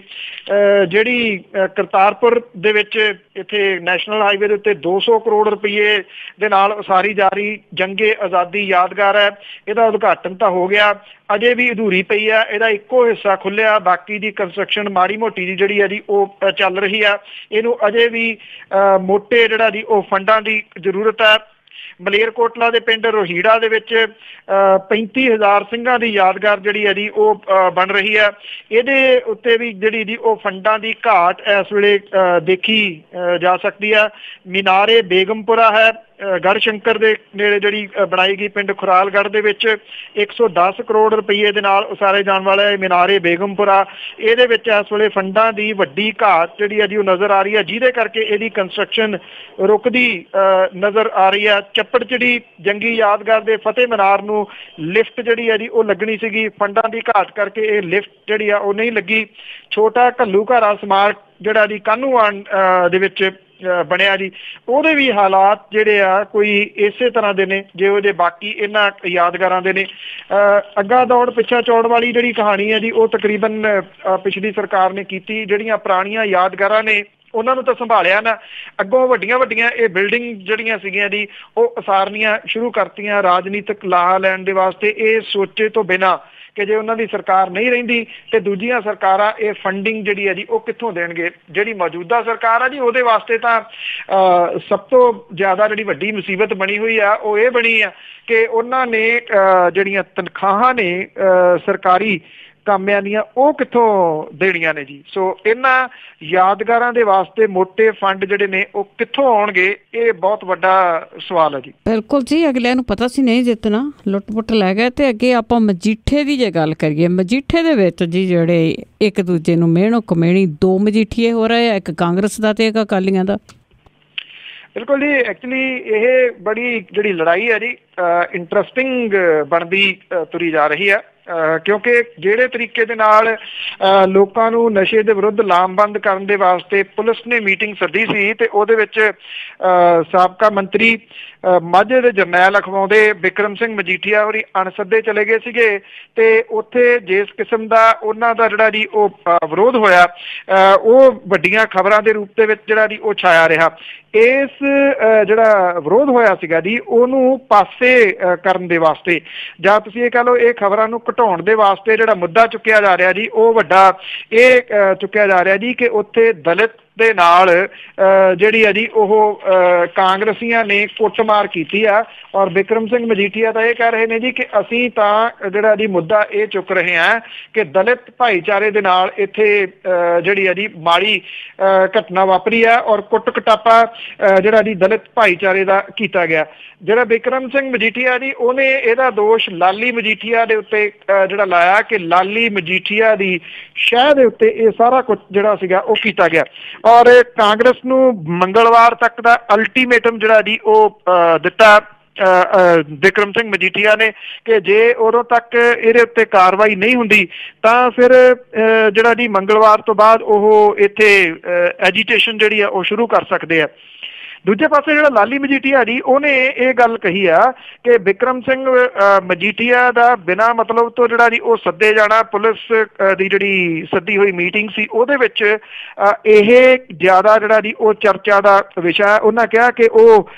ਜਿਹੜੀ ਕਰਤਾਰਪੁਰ ਦੇ ਵਿੱਚ ਇੱਥੇ ਨੈਸ਼ਨਲ ਹਾਈਵੇ ਦੇ ਉੱਤੇ 200 ਕਰੋੜ ਰੁਪਏ ਦੇ ਨਾਲ ਉਸਾਰੀ ਜਾ ਰਹੀ ਜੰਗੇ ਆਜ਼ਾਦੀ ਯਾਦਗਾਰ ਹੈ, ਇਹਦਾ ਉਦਘਾਟਨ ਤਾਂ ਹੋ ਗਿਆ, ਅਜੇ ਵੀ ਅਧੂਰੀ ਪਈ ਆ। ਇਹਦਾ ਇੱਕੋ ਹਿੱਸਾ ਖੁੱਲਿਆ, ਬਾਕੀ ਦੀ ਕੰਸਟਰਕਸ਼ਨ ਮਾੜੀ ਮੋਟੀ ਦੀ ਜਿਹੜੀ ਹੈ ਜੀ ਉਹ ਚੱਲ ਰਹੀ ਆ। ਇਹਨੂੰ ਅਜੇ ਵੀ ਮੋਟੇ ਜਿਹੜਾ ਜੀ ਉਹ ਫੰਡਾਂ ਦੀ ਜ਼ਰੂਰਤ ਹੈ। ਮਲੇਰਕੋਟਲਾ ਦੇ ਪਿੰਡ ਰੋਹੀੜਾ ਦੇ ਵਿੱਚ 35,000 ਸਿੰਘਾਂ ਦੀ ਯਾਦਗਾਰ ਜਿਹੜੀ ਹੈ ਜੀ ਉਹ ਬਣ ਰਹੀ ਹੈ। ਇਹਦੇ ਉੱਤੇ ਵੀ ਜਿਹੜੀ ਜੀ ਉਹ ਫੰਡਾਂ ਦੀ ਘਾਟ ਇਸ ਵੇਲੇ ਦੇਖੀ ਜਾ ਸਕਦੀ ਹੈ। ਮੀਨਾਰੇ ਬੇਗਮਪੁਰਾ ਹੈ ਗੜ੍ਹਸ਼ੰਕਰ ਦੇ ਨੇੜੇ ਜਿਹੜੀ ਬਣਾਈ ਗਈ ਪਿੰਡ ਖੁਰਾਲਗੜ੍ਹ ਦੇ ਵਿੱਚ 110 ਕਰੋੜ ਰੁਪਏ ਦੇ ਨਾਲ ਉਸਾਰੇ ਜਾਣ ਵਾਲਾ ਹੈ ਮੀਨਾਰੇ ਬੇਗਮਪੁਰਾ। ਇਹਦੇ ਵਿੱਚ ਇਸ ਵੇਲੇ ਫੰਡਾਂ ਦੀ ਵੱਡੀ ਘਾਟ ਜਿਹੜੀ ਹੈ ਜੀ ਉਹ ਨਜ਼ਰ ਆ ਰਹੀ ਹੈ, ਜਿਹਦੇ ਕਰਕੇ ਇਹਦੀ ਕੰਸਟਰਕਸ਼ਨ ਰੁਕਦੀ ਨਜ਼ਰ ਆ ਰਹੀ ਹੈ। ਚੱਪੜਚਿੜੀ ਜੰਗੀ ਯਾਦਗਾਰ ਦੇ ਫਤਿਹ ਮੀਨਾਰ ਨੂੰ ਲਿਫਟ ਜਿਹੜੀ ਹੈ ਜੀ ਉਹ ਲੱਗਣੀ ਸੀਗੀ, ਫੰਡਾਂ ਦੀ ਘਾਟ ਕਰਕੇ ਇਹ ਲਿਫਟ ਜਿਹੜੀ ਆ ਉਹ ਨਹੀਂ ਲੱਗੀ। ਛੋਟਾ ਘੱਲੂਘਾਰਾ ਸਮਾਰਕ ਜਿਹੜਾ ਜੀ ਕਾਹਨੂੰਵਾਨ ਦੇ ਵਿੱਚ ਬਣਿਆ ਜੀ, ਉਹਦੇ ਵੀ ਹਾਲਾਤ ਜਿਹੜੇ ਆ ਕੋਈ ਇਸੇ ਤਰ੍ਹਾਂ ਦੇ ਨੇ ਜਿਹੋ ਜਿਹੇ ਬਾਕੀ ਇਹਨਾਂ ਯਾਦਗਾਰਾਂ ਦੇ ਨੇ। ਅੱਗਾ ਦੌੜ ਪਿੱਛਾ ਚੌੜ ਵਾਲੀ ਜਿਹੜੀ ਕਹਾਣੀ ਹੈ ਜੀ ਉਹ ਤਕਰੀਬਨ ਪਿਛਲੀ ਸਰਕਾਰ ਨੇ ਕੀਤੀ। ਜਿਹੜੀਆਂ ਪੁਰਾਣੀਆਂ ਯਾਦਗਾਰਾਂ ਨੇ ਉਹਨਾਂ ਨੂੰ ਤਾਂ ਸੰਭਾਲਿਆ ਨਾ, ਅੱਗੋਂ ਵੱਡੀਆਂ ਵੱਡੀਆਂ ਇਹ ਬਿਲਡਿੰਗ ਜਿਹੜੀਆਂ ਸੀਗੀਆਂ ਜੀ ਉਹ ਉਸਾਰਨੀਆਂ ਸ਼ੁਰੂ ਕਰਤੀਆਂ ਰਾਜਨੀਤਿਕ ਲਾਹਾ ਲੈਣ ਦੇ ਵਾਸਤੇ, ਇਹ ਸੋਚੇ ਤੋਂ ਬਿਨਾਂ ਕਿ ਜੇ ਉਹਨਾਂ ਦੀ ਸਰਕਾਰ ਨਹੀਂ ਰਹਿੰਦੀ ਤੇ ਦੂਜੀਆਂ ਸਰਕਾਰਾਂ ਇਹ ਫੰਡਿੰਗ ਜਿਹੜੀ ਹੈ ਜੀ ਉਹ ਕਿੱਥੋਂ ਦੇਣਗੇ। ਜਿਹੜੀ ਮੌਜੂਦਾ ਸਰਕਾਰ ਆ ਜੀ ਉਹਦੇ ਵਾਸਤੇ ਤਾਂ ਸਭ ਤੋਂ ਜ਼ਿਆਦਾ ਜਿਹੜੀ ਵੱਡੀ ਮੁਸੀਬਤ ਬਣੀ ਹੋਈ ਆ ਉਹ ਇਹ ਬਣੀ ਆ ਕਿ ਉਹਨਾਂ ਨੇ ਜਿਹੜੀਆਂ ਤਨਖਾਹਾਂ ਨੇ ਸਰਕਾਰੀ ਕਾਮਿਆਂ ਦੀਆਂ ਉਹ ਕਿੱਥੋਂ ਦੇਣੀਆਂ ਨੇ ਜੀ। ਸੋ ਇਹਨਾਂ ਯਾਦਗਾਰਾਂ ਦੇ ਵਾਸਤੇ ਮੋਟੇ ਫੰਡ ਜਿਹੜੇ ਨੇ ਉਹ ਕਿੱਥੋਂ ਆਉਣਗੇ, ਇਹ ਬਹੁਤ ਵੱਡਾ ਸਵਾਲ ਹੈ ਜੀ। ਬਿਲਕੁਲ ਜੀ, ਅਗਲਿਆਂ ਨੂੰ ਪਤਾ ਸੀ ਨਹੀਂ ਜਿੱਤਣਾ, ਲੁੱਟ-ਪੁੱਟ ਲੈ ਗਏ। ਤੇ ਅੱਗੇ ਆਪਾਂ ਮਜੀਠੇ ਦੀ ਜੇ ਗੱਲ ਕਰੀਏ, ਮਜੀਠੇ ਦੇ ਵਿੱਚ ਜੀ ਜਿਹੜੇ ਇੱਕ ਦੂਜੇ ਨੂੰ ਮਿਹਣੋ ਕਮੇਣੀ ਦੋ ਮਜੀਠੀਏ ਹੋ ਰਹੇ ਆ, ਇੱਕ ਕਾਂਗਰਸ ਦਾ ਤੇ ਇੱਕ ਅਕਾਲੀਆਂ ਦਾ। ਬਿਲਕੁਲ ਜੀ, ਐਕਚੁਅਲੀ ਇਹ ਬੜੀ ਜਿਹੜੀ ਲੜਾਈ ਹੈ ਜੀ ਇੰਟਰਸਟਿੰਗ ਬਣਦੀ ਤੁਰੀ ਜਾ ਰਹੀ ਹੈ ਕਿਉਂਕਿ ਜਿਹੜੇ ਤਰੀਕੇ ਦੇ ਨਾਲ ਲੋਕਾਂ ਨੂੰ ਨਸ਼ੇ ਦੇ ਵਿਰੁੱਧ ਲਾਮਬੰਦ ਕਰਨ ਦੇ ਵਾਸਤੇ ਪੁਲਿਸ ਨੇ ਮੀਟਿੰਗ ਸੱਦੀ ਸੀ ਤੇ ਉਹਦੇ ਵਿੱਚ ਸਾਬਕਾ ਮੰਤਰੀ ਮਾਝੇ ਦੇ ਜਰਨੈਲ ਅਖਵਾਉਂਦੇ ਬਿਕਰਮ ਸਿੰਘ ਮਜੀਠੀਆ ਹੋਰੀ ਅਣਸੱਦੇ ਚਲੇ ਗਏ ਸੀਗੇ ਤੇ ਉੱਥੇ ਜਿਸ ਕਿਸਮ ਦਾ ਉਹਨਾਂ ਦਾ ਜਿਹੜਾ ਜੀ ਉਹ ਵਿਰੋਧ ਹੋਇਆ ਉਹ ਵੱਡੀਆਂ ਖਬਰਾਂ ਦੇ ਰੂਪ ਦੇ ਵਿੱਚ ਜਿਹੜਾ ਜੀ ਉਹ ਛਾਇਆ ਰਿਹਾ। ਇਸ ਜਿਹੜਾ ਵਿਰੋਧ ਹੋਇਆ ਸੀਗਾ ਜੀ ਉਹਨੂੰ ਪਾਸੇ ਕਰਨ ਦੇ ਵਾਸਤੇ ਜਾਂ ਤੁਸੀਂ ਇਹ ਕਹਿ ਲਓ ਇਹ ਖਬਰਾਂ ਨੂੰ ਘਟਾਉਣ ਦੇ ਵਾਸਤੇ ਜਿਹੜਾ ਮੁੱਦਾ ਚੁੱਕਿਆ ਜਾ ਰਿਹਾ ਜੀ ਉਹ ਵੱਡਾ ਇਹ ਚੁੱਕਿਆ ਜਾ ਰਿਹਾ ਜੀ ਕਿ ਉੱਥੇ ਦਲਿਤ ਦੇ ਨਾਲ ਜਿਹੜੀ ਹੈ ਜੀ ਉਹ ਕਾਂਗਰਸੀਆਂ ਨੇ ਕੁੱਟਮਾਰ ਕੀਤੀ ਆ। ਔਰ ਬਿਕਰਮ ਸਿੰਘ ਮਜੀਠੀਆ ਤਾਂ ਇਹ ਕਹਿ ਰਹੇ ਨੇ ਜੀ ਕਿ ਅਸੀਂ ਤਾਂ ਜਿਹੜਾ ਜੀ ਮੁੱਦਾ ਇਹ ਚੁੱਕ ਰਹੇ ਹਾਂ ਕਿ ਦਲਿਤ ਭਾਈਚਾਰੇ ਦੇ ਨਾਲ ਇੱਥੇ ਜਿਹੜੀ ਹੈ ਜੀ ਮਾੜੀ ਘਟਨਾ ਵਾਪਰੀ ਆ ਔਰ ਕੁੱਟ ਕਟਾਪਾ ਜਿਹੜਾ ਜੀ ਦਲਿਤ ਭਾਈਚਾਰੇ ਦਾ ਕੀਤਾ ਗਿਆ। ਜਿਹੜਾ ਬਿਕਰਮ ਸਿੰਘ ਮਜੀਠੀਆ ਜੀ ਉਹਨੇ ਇਹਦਾ ਦੋਸ਼ ਲਾਲੀ ਮਜੀਠੀਆ ਦੇ ਉੱਤੇ ਜਿਹੜਾ ਲਾਇਆ ਕਿ ਲਾਲੀ ਮਜੀਠੀਆ ਦੀ ਸ਼ਹਿ ਦੇ ਉੱਤੇ ਇਹ ਸਾਰਾ ਕੁਝ ਜਿਹੜਾ ਸੀਗਾ ਉਹ ਕੀਤਾ ਗਿਆ। ਔਰ ਕਾਂਗਰਸ ਨੂੰ ਮੰਗਲਵਾਰ ਤੱਕ ਦਾ ਅਲਟੀਮੇਟਮ ਜਿਹੜਾ ਜੀ ਉਹ ਦਿੱਤਾ ਬਿਕਰਮ ਸਿੰਘ ਮਜੀਠੀਆ ਨੇ ਕਿ ਜੇ ਉਦੋਂ ਤੱਕ ਇਹਦੇ ਉੱਤੇ ਕਾਰਵਾਈ ਨਹੀਂ ਹੁੰਦੀ ਤਾਂ ਫਿਰ ਜਿਹੜਾ ਜੀ ਮੰਗਲਵਾਰ ਤੋਂ ਬਾਅਦ ਉਹ ਇੱਥੇ ਐਜੀਟੇਸ਼ਨ ਜਿਹੜੀ ਆ ਉਹ ਸ਼ੁਰੂ ਕਰ ਸਕਦੇ ਆ। ਦੂਜੇ ਪਾਸੇ ਜਿਹੜਾ ਲਾਲੀ ਮਜੀਠੀਆ ਜੀ ਉਹਨੇ ਇਹ ਗੱਲ ਕਹੀ ਆ ਕਿ ਬਿਕਰਮ ਸਿੰਘ ਮਜੀਠੀਆ ਦਾ ਬਿਨਾਂ ਮਤਲਬ ਤੋਂ ਜਿਹੜਾ ਜੀ ਉਹ ਸੱਦੇ ਜਾਣਾ, ਪੁਲਿਸ ਦੀ ਜਿਹੜੀ ਸੱਦੀ ਹੋਈ ਮੀਟਿੰਗ ਸੀ ਉਹਦੇ ਵਿੱਚ ਇਹ ਜ਼ਿਆਦਾ ਜਿਹੜਾ ਜੀ ਉਹ ਚਰਚਾ ਦਾ ਵਿਸ਼ਾ। ਉਹਨਾਂ ਕਿਹਾ ਕਿ ਉਹ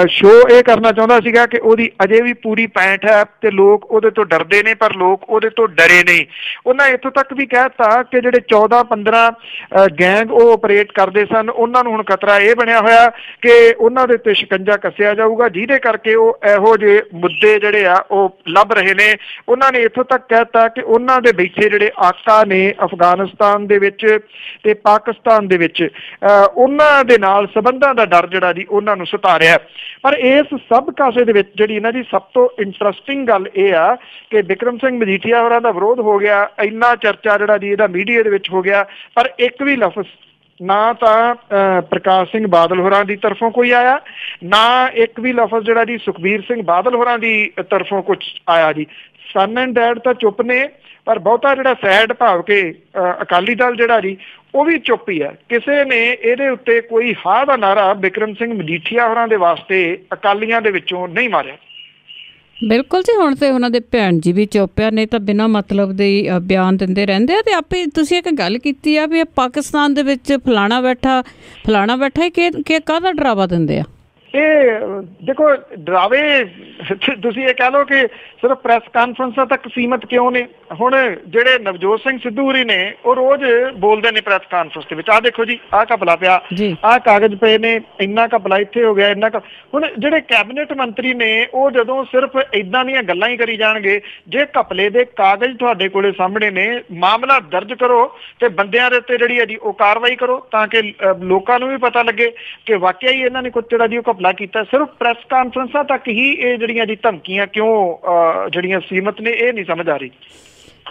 ਸ਼ੋਅ ਇਹ ਕਰਨਾ ਚਾਹੁੰਦਾ ਸੀਗਾ ਕਿ ਉਹਦੀ ਅਜੇ ਵੀ ਪੂਰੀ ਪੈਂਠ ਹੈ ਤੇ ਲੋਕ ਉਹਦੇ ਤੋਂ ਡਰਦੇ ਨੇ ਪਰ ਲੋਕ ਉਹਦੇ ਤੋਂ ਡਰੇ ਨਹੀਂ। ਉਹਨਾਂ ਇੱਥੋਂ ਤੱਕ ਵੀ ਕਹਿ ਦਿੱਤਾ ਕਿ ਜਿਹੜੇ 14-15 ਗੈਂਗ ਉਹ ਆਪਰੇਟ ਕਰਦੇ ਸਨ ਉਹਨਾਂ ਨੂੰ ਹੁਣ ਖਤਰਾ ਇਹ ਬਣਿਆ ਹੋਇਆ ਕਿ ਉਹਨਾਂ ਦੇ ਉੱਤੇ ਸ਼ਿਕੰਜਾ ਕੱਸਿਆ ਜਾਊਗਾ, ਜਿਹਦੇ ਕਰਕੇ ਉਹ ਇਹੋ ਜਿਹੇ ਮੁੱਦੇ ਜਿਹੜੇ ਆ ਉਹ ਲੱਭ ਰਹੇ ਨੇ। ਉਹਨਾਂ ਨੇ ਇੱਥੋਂ ਤੱਕ ਕਹਿਤਾ ਕਿ ਉਹਨਾਂ ਦੇ ਬੈਠੇ ਜਿਹੜੇ ਆਕਾ ਨੇ ਅਫਗਾਨਿਸਤਾਨ ਦੇ ਵਿੱਚ ਤੇ ਪਾਕਿਸਤਾਨ ਦੇ ਵਿੱਚ ਉਹਨਾਂ ਦੇ ਨਾਲ ਸੰਬੰਧਾਂ ਦਾ ਡਰ ਜਿਹੜਾ ਜੀ ਉਹਨਾਂ ਨੂੰ ਸਤਾ ਰਿਹਾ। ਪਰ ਇਸ ਸਭ ਕਾਸੇ ਦੇ ਵਿੱਚ ਜਿਹੜੀ ਇਹਨਾਂ ਦੀ ਸਭ ਤੋਂ ਇੰਟਰਸਟਿੰਗ ਗੱਲ ਇਹ ਆ ਕਿ ਬਿਕਰਮ ਸਿੰਘ ਮਜੀਠੀਆ ਹੋਰਾਂ ਦਾ ਵਿਰੋਧ ਹੋ ਗਿਆ, ਇੰਨਾ ਚਰਚਾ ਜਿਹੜਾ ਜੀ ਇਹਦਾ ਮੀਡੀਆ ਦੇ ਵਿੱਚ ਹੋ ਗਿਆ, ਪਰ ਇੱਕ ਵੀ ਲਫ਼ਜ਼ ਨਾ ਤਾਂ ਪ੍ਰਕਾਸ਼ ਸਿੰਘ ਬਾਦਲ ਹੋਰਾਂ ਦੀ ਤਰਫੋਂ ਕੋਈ ਆਇਆ, ਨਾ ਇੱਕ ਵੀ ਲਫ਼ਜ਼ ਜਿਹੜਾ ਜੀ ਸੁਖਬੀਰ ਸਿੰਘ ਬਾਦਲ ਹੋਰਾਂ ਦੀ ਤਰਫੋਂ ਕੁਝ ਆਇਆ ਜੀ। ਸਨ ਐਂਡ ਡੈਡ ਤਾਂ ਚੁੱਪ ਨੇ ਪਰ ਬਹੁਤਾ ਜਿਹੜਾ ਸੈਡ ਭਾਵ ਕੇ ਅਕਾਲੀ ਦਲ ਜਿਹੜਾ ਜੀ ਉਹ ਵੀ ਚੁੱਪ ਹੀ ਹੈ। ਕਿਸੇ ਨੇ ਇਹਦੇ ਉੱਤੇ ਕੋਈ ਹਾਂ ਦਾ ਨਾਰਾ ਬਿਕਰਮ ਸਿੰਘ ਮਜੀਠੀਆ ਹੋਰਾਂ ਦੇ ਵਾਸਤੇ ਅਕਾਲੀਆਂ ਦੇ ਵਿੱਚੋਂ ਨਹੀਂ ਮਾਰਿਆ। ਬਿਲਕੁਲ ਜੀ, ਹੁਣ ਤੇ ਉਹਨਾਂ ਦੇ ਭੈਣ ਜੀ ਵੀ ਚੁੱਪਿਆ, ਨਹੀਂ ਤਾਂ ਬਿਨਾਂ ਮਤਲਬ ਦੇ ਬਿਆਨ ਦਿੰਦੇ ਰਹਿੰਦੇ ਆ। ਤੇ ਆਪੇ ਤੁਸੀਂ ਇੱਕ ਗੱਲ ਕੀਤੀ ਆ ਵੀ ਪਾਕਿਸਤਾਨ ਦੇ ਵਿੱਚ ਫਲਾਣਾ ਬੈਠਾ ਕਿ ਕਾਹਦਾ ਡਰਾਵਾ ਦਿੰਦੇ ਆ। ਇਹ ਦੇਖੋ ਡਰਾਵੇ ਤੁਸੀਂ ਇਹ ਕਹਿ ਲਓ ਕਿ ਸਿਰਫ ਪ੍ਰੈਸ ਕਾਨਫਰੰਸਾਂ ਤੱਕ ਸੀਮਤ ਕਿਉਂ ਨੇ। ਹੁਣ ਜਿਹੜੇ ਨਵਜੋਤ ਸਿੰਘ ਸਿੱਧੂ ਹੋਰੀ ਨੇ ਉਹ ਰੋਜ਼ ਬੋਲਦੇ ਨੇ ਪ੍ਰੈਸ ਕਾਨਫਰੰਸ ਦੇ ਵਿੱਚ, ਆਹ ਦੇਖੋ ਜੀ ਆਹ ਘਪਲਾ ਪਿਆ, ਆਹ ਕਾਗਜ਼ ਪਏ ਨੇ, ਇੰਨਾ ਘਪਲਾ ਇੱਥੇ ਹੋ ਗਿਆ, ਇੰਨਾ ਹੁਣ ਜਿਹੜੇ ਕੈਬਨਿਟ ਮੰਤਰੀ ਨੇ ਉਹ ਜਦੋਂ ਸਿਰਫ ਏਦਾਂ ਦੀਆਂ ਗੱਲਾਂ ਹੀ ਕਰੀ ਜਾਣਗੇ, ਜੇ ਘਪਲੇ ਦੇ ਕਾਗਜ਼ ਤੁਹਾਡੇ ਕੋਲੇ ਸਾਹਮਣੇ ਨੇ ਮਾਮਲਾ ਦਰਜ ਕਰੋ ਤੇ ਬੰਦਿਆਂ ਦੇ ਉੱਤੇ ਜਿਹੜੀ ਹੈ ਜੀ ਉਹ ਕਾਰਵਾਈ ਕਰੋ ਤਾਂ ਕਿ ਲੋਕਾਂ ਨੂੰ ਵੀ ਪਤਾ ਲੱਗੇ ਕਿ ਵਾਕਿਆ ਹੀ ਇਹਨਾਂ ਨੇ ਕੁਝ ਜਿਹੜਾ ਜੀ ਉਹ ਘਪਲਾ ਕੀਤਾ। ਸਿਰਫ ਪ੍ਰੈਸ ਕਾਨਫਰੰਸਾਂ ਤੱਕ ਹੀ ਇਹ ਜਿਹੜੀਆਂ ਜੀ ਧਮਕੀਆਂ ਕਿਉਂ ਜਿਹੜੀਆਂ ਸੀਮਤ ਨੇ ਇਹ ਨਹੀਂ ਸਮਝ ਆ ਰਹੀ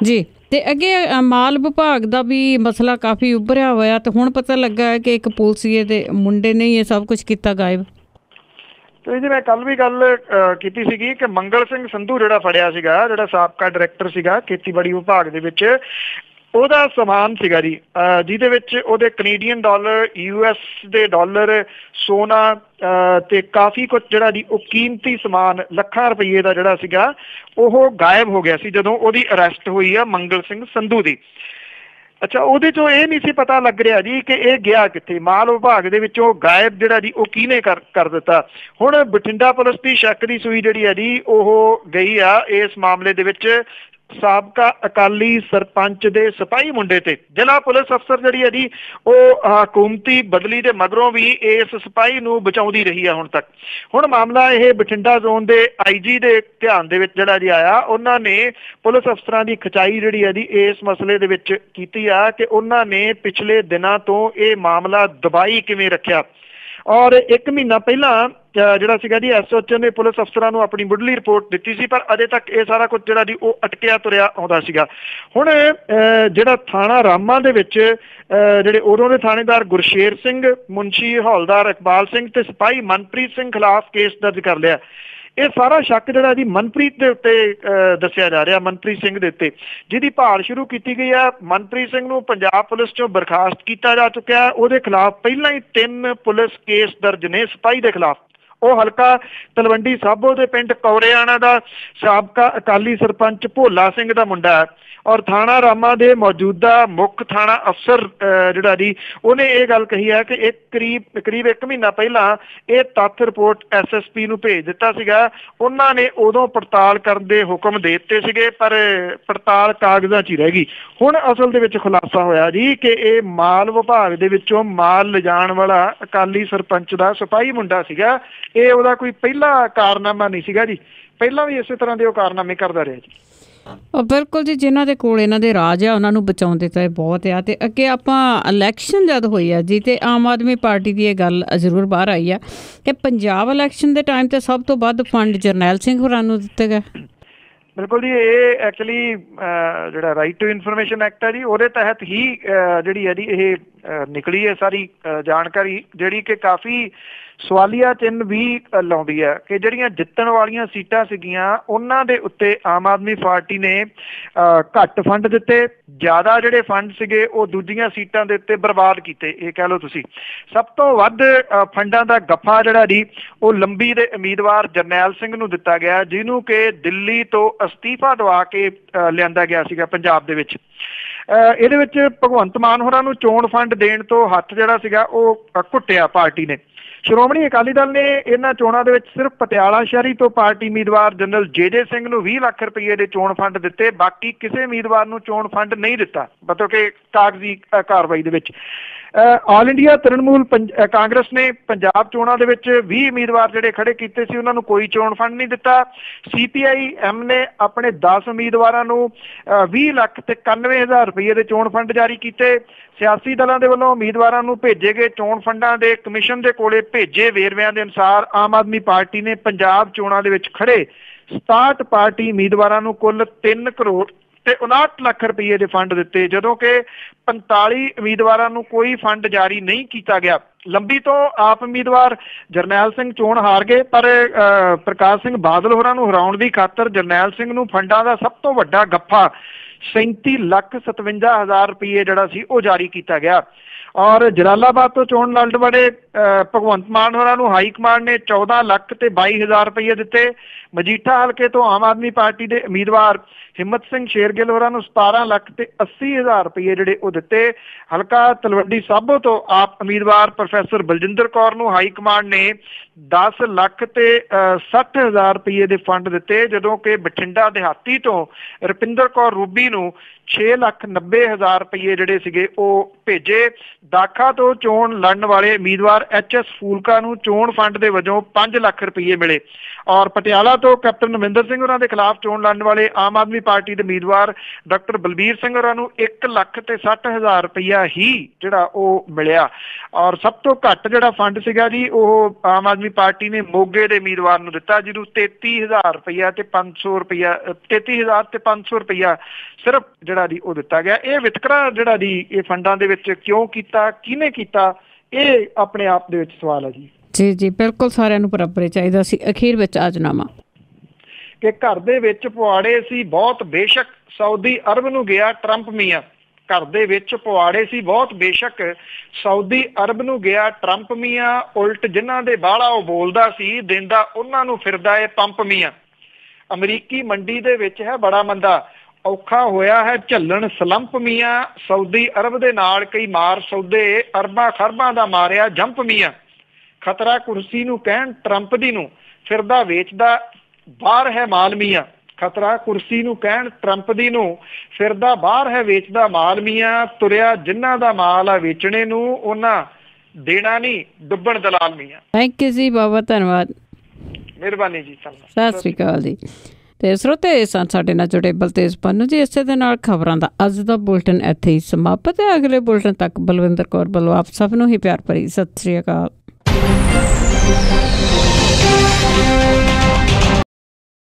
ਜੀ। ਤੇ ਅੱਗੇ ਮਾਲ ਵਿਭਾਗ ਦਾ ਵੀ ਮਸਲਾ ਕਾਫੀ ਉੱਭਰਿਆ ਹੋਇਆ ਤੇ ਹੁਣ ਪਤਾ ਲੱਗਾ ਹੈ ਕਿ ਇੱਕ ਪੁਲਸੀਏ ਦੇ ਮੁੰਡੇ ਨੇ ਇਹ ਸਭ ਕੁਝ ਕੀਤਾ ਗਾਇਬ। ਤੇ ਜੀ ਮੈਂ ਕੱਲ ਵੀ ਗੱਲ ਕੀਤੀ ਸੀਗੀ ਕਿ ਮੰਗਲ ਸਿੰਘ ਸੰਧੂ ਜਿਹੜਾ ਫੜਿਆ ਸੀਗਾ, ਜਿਹੜਾ ਸਾਬਕਾ ਡਾਇਰੈਕਟਰ ਸੀਗਾ ਖੇਤੀਬਾੜੀ ਵਿਭਾਗ ਦੇ ਵਿੱਚ, ਉਹਦਾ ਸਮਾਨ ਸੀਗਾ ਜੀ ਜਿਹਦੇ ਵਿੱਚ ਉਹਦੇ ਕੈਨੇਡੀਅਨ ਡਾਲਰ, US ਦੇ ਡਾਲਰ, ਸੋਨਾ ਤੇ ਕਾਫੀ ਕੁਝ ਜਿਹੜਾ ਜੀ ਉਹ ਕੀਮਤੀ ਸਮਾਨ ਲੱਖਾਂ ਰੁਪਈਏ ਦਾ ਜਿਹੜਾ ਸੀਗਾ ਉਹ ਗਾਇਬ ਹੋ ਗਿਆ ਸੀ ਜਦੋਂ ਉਹਦੀ ਅਰੈਸਟ ਹੋਈ ਆ ਮੰਗਲ ਸਿੰਘ ਸੰਧੂ ਦੀ। ਅੱਛਾ, ਉਹਦੇ ਚੋਂ ਇਹ ਨਹੀਂ ਸੀ ਪਤਾ ਲੱਗ ਰਿਹਾ ਜੀ ਕਿ ਇਹ ਗਿਆ ਕਿੱਥੇ, ਮਾਲ ਵਿਭਾਗ ਦੇ ਵਿੱਚੋਂ ਗਾਇਬ ਜਿਹੜਾ ਜੀ ਉਹ ਕਿਹਨੇ ਕਰ ਦਿੱਤਾ। ਹੁਣ ਬਠਿੰਡਾ ਪੁਲਿਸ ਦੀ ਸ਼ੱਕ ਦੀ ਸੂਈ ਜਿਹੜੀ ਹੈ ਜੀ ਉਹ ਗਈ ਆ ਇਸ ਮਾਮਲੇ ਦੇ ਵਿੱਚ ਸਾਬਕਾ ਅਕਾਲੀ ਸਰਪੰਚ ਦੇ ਸਿਪਾਹੀ ਮੁੰਡੇ ਤੇ। ਜ਼ਿਲ੍ਹਾ ਪੁਲਿਸ ਅਫਸਰ ਜਿਹੜੀ ਹੈ ਜੀ ਉਹ ਹਕੂਮਤੀ ਬਦਲੀ ਦੇ ਮਗਰੋਂ ਵੀ ਇਸ ਸਿਪਾਹੀ ਨੂੰ ਬਚਾਉਂਦੀ ਰਹੀ ਆ ਹੁਣ ਤੱਕ। ਹੁਣ ਮਾਮਲਾ ਇਹ ਬਠਿੰਡਾ ਜ਼ੋਨ ਦੇ IG ਦੇ ਧਿਆਨ ਦੇ ਵਿੱਚ ਜਿਹੜਾ ਜੀ ਆਇਆ, ਉਹਨਾਂ ਨੇ ਪੁਲਿਸ ਅਫਸਰਾਂ ਦੀ ਖਿਚਾਈ ਜਿਹੜੀ ਹੈ ਜੀ ਇਸ ਮਸਲੇ ਦੇ ਵਿੱਚ ਕੀਤੀ ਆ ਕਿ ਉਹਨਾਂ ਨੇ ਪਿਛਲੇ ਦਿਨਾਂ ਤੋਂ ਇਹ ਮਾਮਲਾ ਦਬਾਈ ਕਿਵੇਂ ਰੱਖਿਆ। ਔਰ 1 ਮਹੀਨਾ ਪਹਿਲਾਂ ਜਿਹੜਾ ਸੀਗਾ ਜੀ SOH ਨੇ ਪੁਲਿਸ ਅਫਸਰਾਂ ਨੂੰ ਆਪਣੀ ਮੁੱਢਲੀ ਰਿਪੋਰਟ ਦਿੱਤੀ ਸੀ, ਪਰ ਅਜੇ ਤੱਕ ਇਹ ਸਾਰਾ ਕੁਝ ਜਿਹੜਾ ਜੀ ਉਹ ਅਟਕਿਆ ਤੁਰਿਆ ਆਉਂਦਾ ਸੀਗਾ। ਹੁਣ ਜਿਹੜਾ ਥਾਣਾ ਰਾਮਾ ਦੇ ਵਿੱਚ ਜਿਹੜੇ ਉਦੋਂ ਦੇ ਥਾਣੇਦਾਰ ਗੁਰਸ਼ੇਰ ਸਿੰਘ, ਮੁਨਸ਼ੀ ਹੌਲਦਾਰ ਇਕਬਾਲ ਸਿੰਘ ਤੇ ਸਿਪਾਹੀ ਮਨਪ੍ਰੀਤ ਸਿੰਘ ਖਿਲਾਫ ਕੇਸ ਦਰਜ ਕਰ ਲਿਆ। ਇਹ ਸਾਰਾ ਸ਼ੱਕ ਜਿਹੜਾ ਜੀ ਮਨਪ੍ਰੀਤ ਦੇ ਉੱਤੇ ਦੱਸਿਆ ਜਾ ਰਿਹਾ, ਮਨਪ੍ਰੀਤ ਸਿੰਘ ਦੇ ਉੱਤੇ, ਜਿਹਦੀ ਭਾਲ ਸ਼ੁਰੂ ਕੀਤੀ ਗਈ ਆ। ਮਨਪ੍ਰੀਤ ਸਿੰਘ ਨੂੰ ਪੰਜਾਬ ਪੁਲਿਸ ਚੋਂ ਬਰਖਾਸਤ ਕੀਤਾ ਜਾ ਚੁੱਕਿਆ। ਉਹਦੇ ਖਿਲਾਫ ਪਹਿਲਾਂ ਹੀ 3 ਪੁਲਿਸ ਕੇਸ ਦਰਜ ਨੇ ਸਿਪਾਹੀ ਦੇ ਖਿਲਾਫ, ਉਹ ਹਲਕਾ ਤਲਵੰਡੀ ਸਾਬੋ ਦੇ ਪਿੰਡ ਕੌਰੇਆਣਾ ਦਾ ਸਾਬਕਾ ਅਕਾਲੀ ਸਰਪੰਚ ਭੋਲਾ ਸਿੰਘ ਦਾ ਮੁੰਡਾ ਹੈ ਔਰ ਥਾਣਾ ਰਾਮਾ ਦੇ ਮੌਜੂਦਾ ਮੁੱਖ ਥਾਣਾ ਅਫਸਰ ਜਿਹੜਾ ਜੀ ਉਹਨੇ ਇਹ ਗੱਲ ਕਹੀ ਹੈ ਕਿ ਕਰੀਬ 1 ਮਹੀਨਾ ਪਹਿਲਾਂ ਇਹ ਤੱਥ ਰਿਪੋਰਟ SSP ਨੂੰ ਭੇਜ ਦਿੱਤਾ ਸੀਗਾ। ਉਹਨਾਂ ਨੇ ਉਦੋਂ ਪੜਤਾਲ ਕਰਨ ਦੇ ਹੁਕਮ ਦੇ ਦਿੱਤੇ ਸੀਗੇ ਪਰ ਪੜਤਾਲ ਕਾਗਜ਼ਾਂ 'ਚ ਹੀ ਰਹਿ ਗਈ। ਹੁਣ ਅਸਲ ਦੇ ਵਿੱਚ ਖੁਲਾਸਾ ਹੋਇਆ ਜੀ ਕਿ ਇਹ ਮਾਲ ਵਿਭਾਗ ਦੇ ਵਿੱਚੋਂ ਮਾਲ ਲਿਜਾਣ ਵਾਲਾ ਅਕਾਲੀ ਸਰਪੰਚ ਦਾ ਸਿਪਾਹੀ ਮੁੰਡਾ ਸੀਗਾ। ਇਹ ਉਹਦਾ ਕੋਈ ਪਹਿਲਾ ਕਾਰਨਾਮਾ ਨਹੀਂ ਸੀਗਾ ਜੀ, ਪਹਿਲਾਂ ਵੀ ਇਸੇ ਤਰ੍ਹਾਂ ਦੇ ਉਹ ਕਾਰਨਾਮੇ ਕਰਦਾ ਰਿਹਾ ਜੀ। ਬਿਲਕੁਲ ਜੀ, ਜਿਨ੍ਹਾਂ ਦੇ ਕੋਲ ਇਹਨਾਂ ਦੇ ਰਾਜ ਆ ਉਹਨਾਂ ਨੂੰ ਬਚਾਉਂਦੇ ਤਾਂ ਇਹ ਬਹੁਤ ਆ। ਅਤੇ ਅੱਗੇ ਆਪਾਂ ਇਲੈਕਸ਼ਨ ਜਦ ਹੋਈ ਆ ਜੀ ਅਤੇ ਆਮ ਆਦਮੀ ਪਾਰਟੀ ਦੀ ਇਹ ਗੱਲ ਜ਼ਰੂਰ ਬਾਹਰ ਆਈ ਆ ਕਿ ਪੰਜਾਬ ਇਲੈਕਸ਼ਨ ਦੇ ਟਾਈਮ 'ਤੇ ਸਭ ਤੋਂ ਵੱਧ ਫੰਡ ਜਰਨੈਲ ਸਿੰਘ ਹੋਰਾਂ ਨੂੰ ਦਿੱਤੇ ਗਏ। ਬਿਲਕੁਲ ਜੀ, ਇਹ ਐਕਚੁਅਲੀ ਜਿਹੜਾ ਰਾਈਟ ਟੂ ਇਨਫੋਰਮੇਸ਼ਨ ਐਕਟ ਹੈ ਜੀ ਉਹਦੇ ਤਹਿਤ ਹੀ ਜਿਹੜੀ ਹੈ ਜੀ ਇਹ ਨਿਕਲੀ ਹੈ ਸਾਰੀ ਜਾਣਕਾਰੀ, ਜਿਹੜੀ ਕਿ ਕਾਫੀ ਸਵਾਲੀਆ ਚਿੰਨ੍ਹ ਵੀ ਲਾਉਂਦੀ ਹੈ ਕਿ ਜਿਹੜੀਆਂ ਜਿੱਤਣ ਵਾਲੀਆਂ ਸੀਟਾਂ ਸੀਗੀਆਂ ਉਹਨਾਂ ਦੇ ਉੱਤੇ ਆਮ ਆਦਮੀ ਪਾਰਟੀ ਨੇ ਘੱਟ ਫੰਡ ਦਿੱਤੇ, ਜ਼ਿਆਦਾ ਜਿਹੜੇ ਫੰਡ ਸੀਗੇ ਉਹ ਦੂਜੀਆਂ ਸੀਟਾਂ ਦੇ ਉੱਤੇ ਬਰਬਾਦ ਕੀਤੇ। ਇਹ ਕਹਿ ਲਓ ਤੁਸੀਂ ਸਭ ਤੋਂ ਵੱਧ ਫੰਡਾਂ ਦਾ ਗੱਫਾ ਜਿਹੜਾ ਜੀ ਉਹ ਲੰਬੀ ਦੇ ਉਮੀਦਵਾਰ ਜਰਨੈਲ ਸਿੰਘ ਨੂੰ ਦਿੱਤਾ ਗਿਆ, ਜਿਹਨੂੰ ਕਿ ਦਿੱਲੀ ਤੋਂ ਅਸਤੀਫਾ ਦਵਾ ਕੇ ਲਿਆਂਦਾ ਗਿਆ ਸੀਗਾ ਪੰਜਾਬ ਦੇ ਵਿੱਚ। ਇਹਦੇ ਵਿੱਚ ਭਗਵੰਤ ਮਾਨ ਹੋਰਾਂ ਨੂੰ ਚੋਣ ਫੰਡ ਦੇਣ ਤੋਂ ਹੱਥ ਜਿਹੜਾ ਸੀਗਾ ਉਹ ਘੁੱਟਿਆ ਪਾਰਟੀ ਨੇ। ਸ਼੍ਰੋਮਣੀ ਅਕਾਲੀ ਦਲ ਨੇ ਇਹਨਾਂ ਚੋਣਾਂ ਦੇ ਵਿੱਚ ਸਿਰਫ ਪਟਿਆਲਾ ਸ਼ਹਿਰੀ ਤੋਂ ਪਾਰਟੀ ਉਮੀਦਵਾਰ ਜਨਰਲ JJ ਸਿੰਘ ਨੂੰ 20 ਲੱਖ ਰੁਪਏ ਦੇ ਚੋਣ ਫੰਡ ਦਿੱਤੇ, ਬਾਕੀ ਕਿਸੇ ਉਮੀਦਵਾਰ ਨੂੰ ਚੋਣ ਫੰਡ ਨਹੀਂ ਦਿੱਤਾ, ਮਤਲਬ ਕਿ ਕਾਗਜ਼ੀ ਕਾਰਵਾਈ ਦੇ ਵਿੱਚ। ਆਲ ਇੰਡੀਆ ਤ੍ਰਿਣਮੂਲ ਕਾਂਗਰਸ ਨੇ ਪੰਜਾਬ ਚੋਣਾਂ ਦੇ ਵਿੱਚ 20 ਉਮੀਦਵਾਰ ਜਿਹੜੇ ਖੜੇ ਕੀਤੇ ਸੀ ਉਹਨਾਂ ਨੂੰ ਕੋਈ ਚੋਣ ਫੰਡ ਨਹੀਂ ਦਿੱਤਾ। CPIM ਨੇ ਆਪਣੇ 10 ਉਮੀਦਵਾਰਾਂ ਨੂੰ 20 ਲੱਖ ਤੇ 91,000 ਰੁਪਏ ਦੇ ਚੋਣ ਫੰਡ ਜਾਰੀ ਕੀਤੇ। ਸਿਆਸੀ ਦਲਾਂ ਦੇ ਵੱਲੋਂ ਉਮੀਦਵਾਰਾਂ ਨੂੰ ਭੇਜੇ ਗਏ ਚੋਣ ਫੰਡਾਂ ਦੇ ਕਮਿਸ਼ਨ ਦੇ ਕੋਲੇ ਭੇਜੇ ਵੇਰਵਿਆਂ ਦੇ ਅਨੁਸਾਰ ਆਮ ਆਦਮੀ ਪਾਰਟੀ ਨੇ ਪੰਜਾਬ ਚੋਣਾਂ ਦੇ ਵਿੱਚ ਖੜੇ 67 ਪਾਰਟੀ ਉਮੀਦਵਾਰਾਂ ਨੂੰ ਕੁੱਲ 3 ਕਰੋੜ ਤੇ 59 ਲੱਖ ਰੁਪਏ ਦੇ ਫੰਡ ਦਿੱਤੇ, ਜਦੋਂ ਕਿ 45 ਉਮੀਦਵਾਰਾਂ ਨੂੰ ਕੋਈ ਫੰਡ ਜਾਰੀ ਨਹੀਂ ਕੀਤਾ ਗਿਆ। ਲੰਬੀ ਤੋਂ ਆਪ ਉਮੀਦਵਾਰ ਜਰਨੈਲ ਸਿੰਘ ਚੋਣ ਹਾਰ ਗਏ, ਪਰ ਪ੍ਰਕਾਸ਼ ਸਿੰਘ ਬਾਦਲ ਹੋਰਾਂ ਨੂੰ ਹਰਾਉਣ ਦੀ ਖਾਤਰ ਜਰਨੈਲ ਸਿੰਘ ਨੂੰ ਫੰਡਾਂ ਦਾ ਸਭ ਤੋਂ ਵੱਡਾ ਗੱਫਾ 37,57,000 ਰੁਪਏ ਜਿਹੜਾ ਸੀ ਉਹ ਜਾਰੀ ਕੀਤਾ ਗਿਆ। ਔਰ ਜਲਾਲਾਬਾਦ ਤੋਂ ਚੋਣ ਲੜ ਵੜੇ ਭਗਵੰਤ ਮਾਨ ਹੋਰਾਂ ਨੂੰ ਹਾਈ ਕਮਾਂਡ ਨੇ 14 ਲੱਖ ਤੇ 22,000 ਰੁਪਏ ਦਿੱਤੇ। ਮਜੀਠਾ ਹਲਕੇ ਤੋਂ ਆਮ ਆਦਮੀ ਪਾਰਟੀ ਦੇ ਉਮੀਦਵਾਰ ਹਿੰਮਤ ਸਿੰਘ ਸ਼ੇਰਗਿੱਲ ਹੋਰਾਂ ਨੂੰ 17 ਲੱਖ ਤੇ 80,000 ਰੁਪਏ ਜਿਹੜੇ ਉਹ ਦਿੱਤੇ। ਹਲਕਾ ਤਲਵੰਡੀ ਸਾਬੋ ਤੋਂ ਆਪ ਉਮੀਦਵਾਰ ਪ੍ਰੋਫੈਸਰ ਬਲਜਿੰਦਰ ਕੌਰ ਨੂੰ ਹਾਈ ਕਮਾਂਡ ਨੇ 10 ਲੱਖ ਤੇ 60,000 ਰੁਪਏ ਦੇ ਫੰਡ ਦਿੱਤੇ, ਜਦੋਂ ਕਿ ਬਠਿੰਡਾ ਦਿਹਾਤੀ ਤੋਂ ਰੁਪਿੰਦਰ ਕੌਰ ਰੂਬੀ ਨੂੰ 6,90,000 ਰੁਪਏ ਜਿਹੜੇ ਸੀਗੇ ਉਹ ਭੇਜੇ। ਦਾਖਾ ਤੋਂ ਚੋਣ ਲੜਨ ਵਾਲੇ ਉਮੀਦਵਾਰ HS ਫੂਲਕਾ ਨੂੰ ਚੋਣ ਫੰਡ ਦੇ ਵਜੋਂ 5 ਲੱਖ ਰੁਪਏ ਮਿਲੇ। ਔਰ ਪਟਿਆਲਾ ਤੋਂ ਕੈਪਟਨ ਅਮਰਿੰਦਰ ਸਿੰਘ ਹੋਰਾਂ ਦੇ ਖਿਲਾਫ ਚੋਣ ਲੜਨ ਵਾਲੇ ਆਮ ਆਦਮੀ ਪਾਰਟੀ ਦੇ ਉਮੀਦਵਾਰ ਡਾਕਟਰ ਬਲਬੀਰ ਸਿੰਘ ਹੋਰਾਂ ਨੂੰ 1 ਲੱਖ ਤੇ 60,000 ਰੁਪਇਆ ਹੀ ਜਿਹੜਾ ਉਹ ਮਿਲਿਆ। ਔਰ ਸਭ ਤੋਂ ਘੱਟ ਜਿਹੜਾ ਫੰਡ ਸੀਗਾ ਜੀ ਉਹ ਆਮ ਆਦਮੀ ਪਾਰਟੀ ਨੇ ਮੋਗੇ ਦੇ ਉਮੀਦਵਾਰ ਨੂੰ ਦਿੱਤਾ, ਜਿਹਨੂੰ 33,000 ਰੁਪਇਆ ਤੇ 500 ਰੁਪਇਆ 33,000 ਤੇ 500 ਰੁਪਇਆ ਸਿਰਫ ਜਿਹੜਾ ਜੀ ਉਹ ਦਿੱਤਾ ਗਿਆ। ਇਹ ਵਿਤਕਰਾ ਜਿਹੜਾ ਜੀ ਇਹ ਫੰਡਾਂ ਦੇ ਵਿੱਚ ਕਿਉਂ ਕੀਤਾ, ਕਿਹਨੇ ਕੀਤਾ, ਇਹ ਆਪਣੇ ਆਪ ਦੇ ਵਿੱਚ ਸਵਾਲ ਹੈ ਜੀ। ਜੀ ਜੀ ਬਿਲਕੁਲ, ਸਾਰਿਆਂ ਨੂੰ ਬਰਾਬਰ ਚਾਹੀਦਾ ਸੀ। ਅਖੀਰ ਵਿੱਚ ਆਜਨਾਮਾ ਕਿ ਘਰ ਦੇ ਵਿੱਚ ਪੁਆੜੇ ਸੀ ਬਹੁਤ ਬੇਸ਼ੱਕ ਸਾਊਦੀ ਅਰਬ ਨੂੰ ਗਿਆ ਟਰੰਪ ਮੀਆਂ। ਘਰ ਦੇ ਵਿੱਚ ਪੁਆੜੇ ਸੀ ਬਹੁਤ ਬੇਸ਼ੱਕ ਸਾਊਦੀ ਅਰਬ ਨੂੰ ਗਿਆ ਟਰੰਪ ਮੀਆਂ, ਉਲਟ ਜਿਨ੍ਹਾਂ ਦੇ ਬਾਹਲਾ ਉਹ ਬੋਲਦਾ ਸੀ ਦਿੰਦਾ ਉਹਨਾਂ ਨੂੰ ਫਿਰਦਾ ਏ ਪੰਪ ਮੀਆਂ। ਅਮਰੀਕੀ ਮੰਡੀ ਦੇ ਵਿੱਚ ਹੈ ਬੜਾ ਮੰਦਾ, ਔਖਾ ਹੋਇਆ ਹੈ ਝੱਲਣ ਸਲੰਪ ਮੀਆਂ। ਸਾਊਦੀ ਅਰਬ ਦੇ ਨਾਲ ਕਈ ਮਾਰ ਸੌਦੇ, ਅਰਬਾਂ ਖਰਬਾਂ ਦਾ ਮਾਰਿਆ ਜੰਪ ਮੀਆਂ। ਖਤਰਾ ਕੁਰਸੀ ਨੂੰ ਕਹਿਣ ਟਰੰਪ ਦੀ ਨੂੰ, ਫਿਰਦਾ ਵੇਚਦਾ ਬਾਹਰ ਹੈ ਮਾਲ ਮੀਆਂ। ਖਤਰਾ ਕੁਰਸੀ ਨੂੰ ਕਹਿਣ ਟਰੰਪ ਦੀ ਨੂੰ, ਫਿਰਦਾ ਬਾਹਰ ਹੈ ਵੇਚਦਾ ਮਾਲ ਮੀਆਂ। ਤੁਰਿਆ ਜਿਨ੍ਹਾਂ ਦਾ ਮਾਲ ਆ ਵੇਚਣੇ ਨੂੰ, ਉਹਨਾਂ ਦੇਣਾ ਨਹੀਂ ਡੁੱਬਣ ਦਲਾਲ ਮੀਆਂ। ਥੈਂਕ ਯੂ ਜੀ, ਬਹੁਤ ਧੰਨਵਾਦ, ਮਿਹਰਬਾਨੀ ਜੀ। ਸਤਿ ਸ਼੍ਰੀ ਅਕਾਲ ਜੀ। ਤੇ ਸਰੋਤੇ ਸਨ ਸਾਡੇ ਨਾਲ ਜੁੜੇ ਬਲਤੇਜ ਪੰਨੂ ਜੀ। ਇਸੇ ਦੇ ਨਾਲ ਖਬਰਾਂ ਦਾ ਅੱਜ ਦਾ ਬੁਲਟਨ ਇੱਥੇ ਹੀ ਸਮਾਪਤ ਹੈ। ਅਗਲੇ ਬੁਲਟਨ ਤੱਕ ਬਲਵਿੰਦਰ ਕੌਰ ਵੱਲੋਂ ਆਪ ਸਭ ਨੂੰ ਹੀ ਪਿਆਰ ਭਰੀ ਸਤਿ ਸ਼੍ਰੀ ਅਕਾਲ।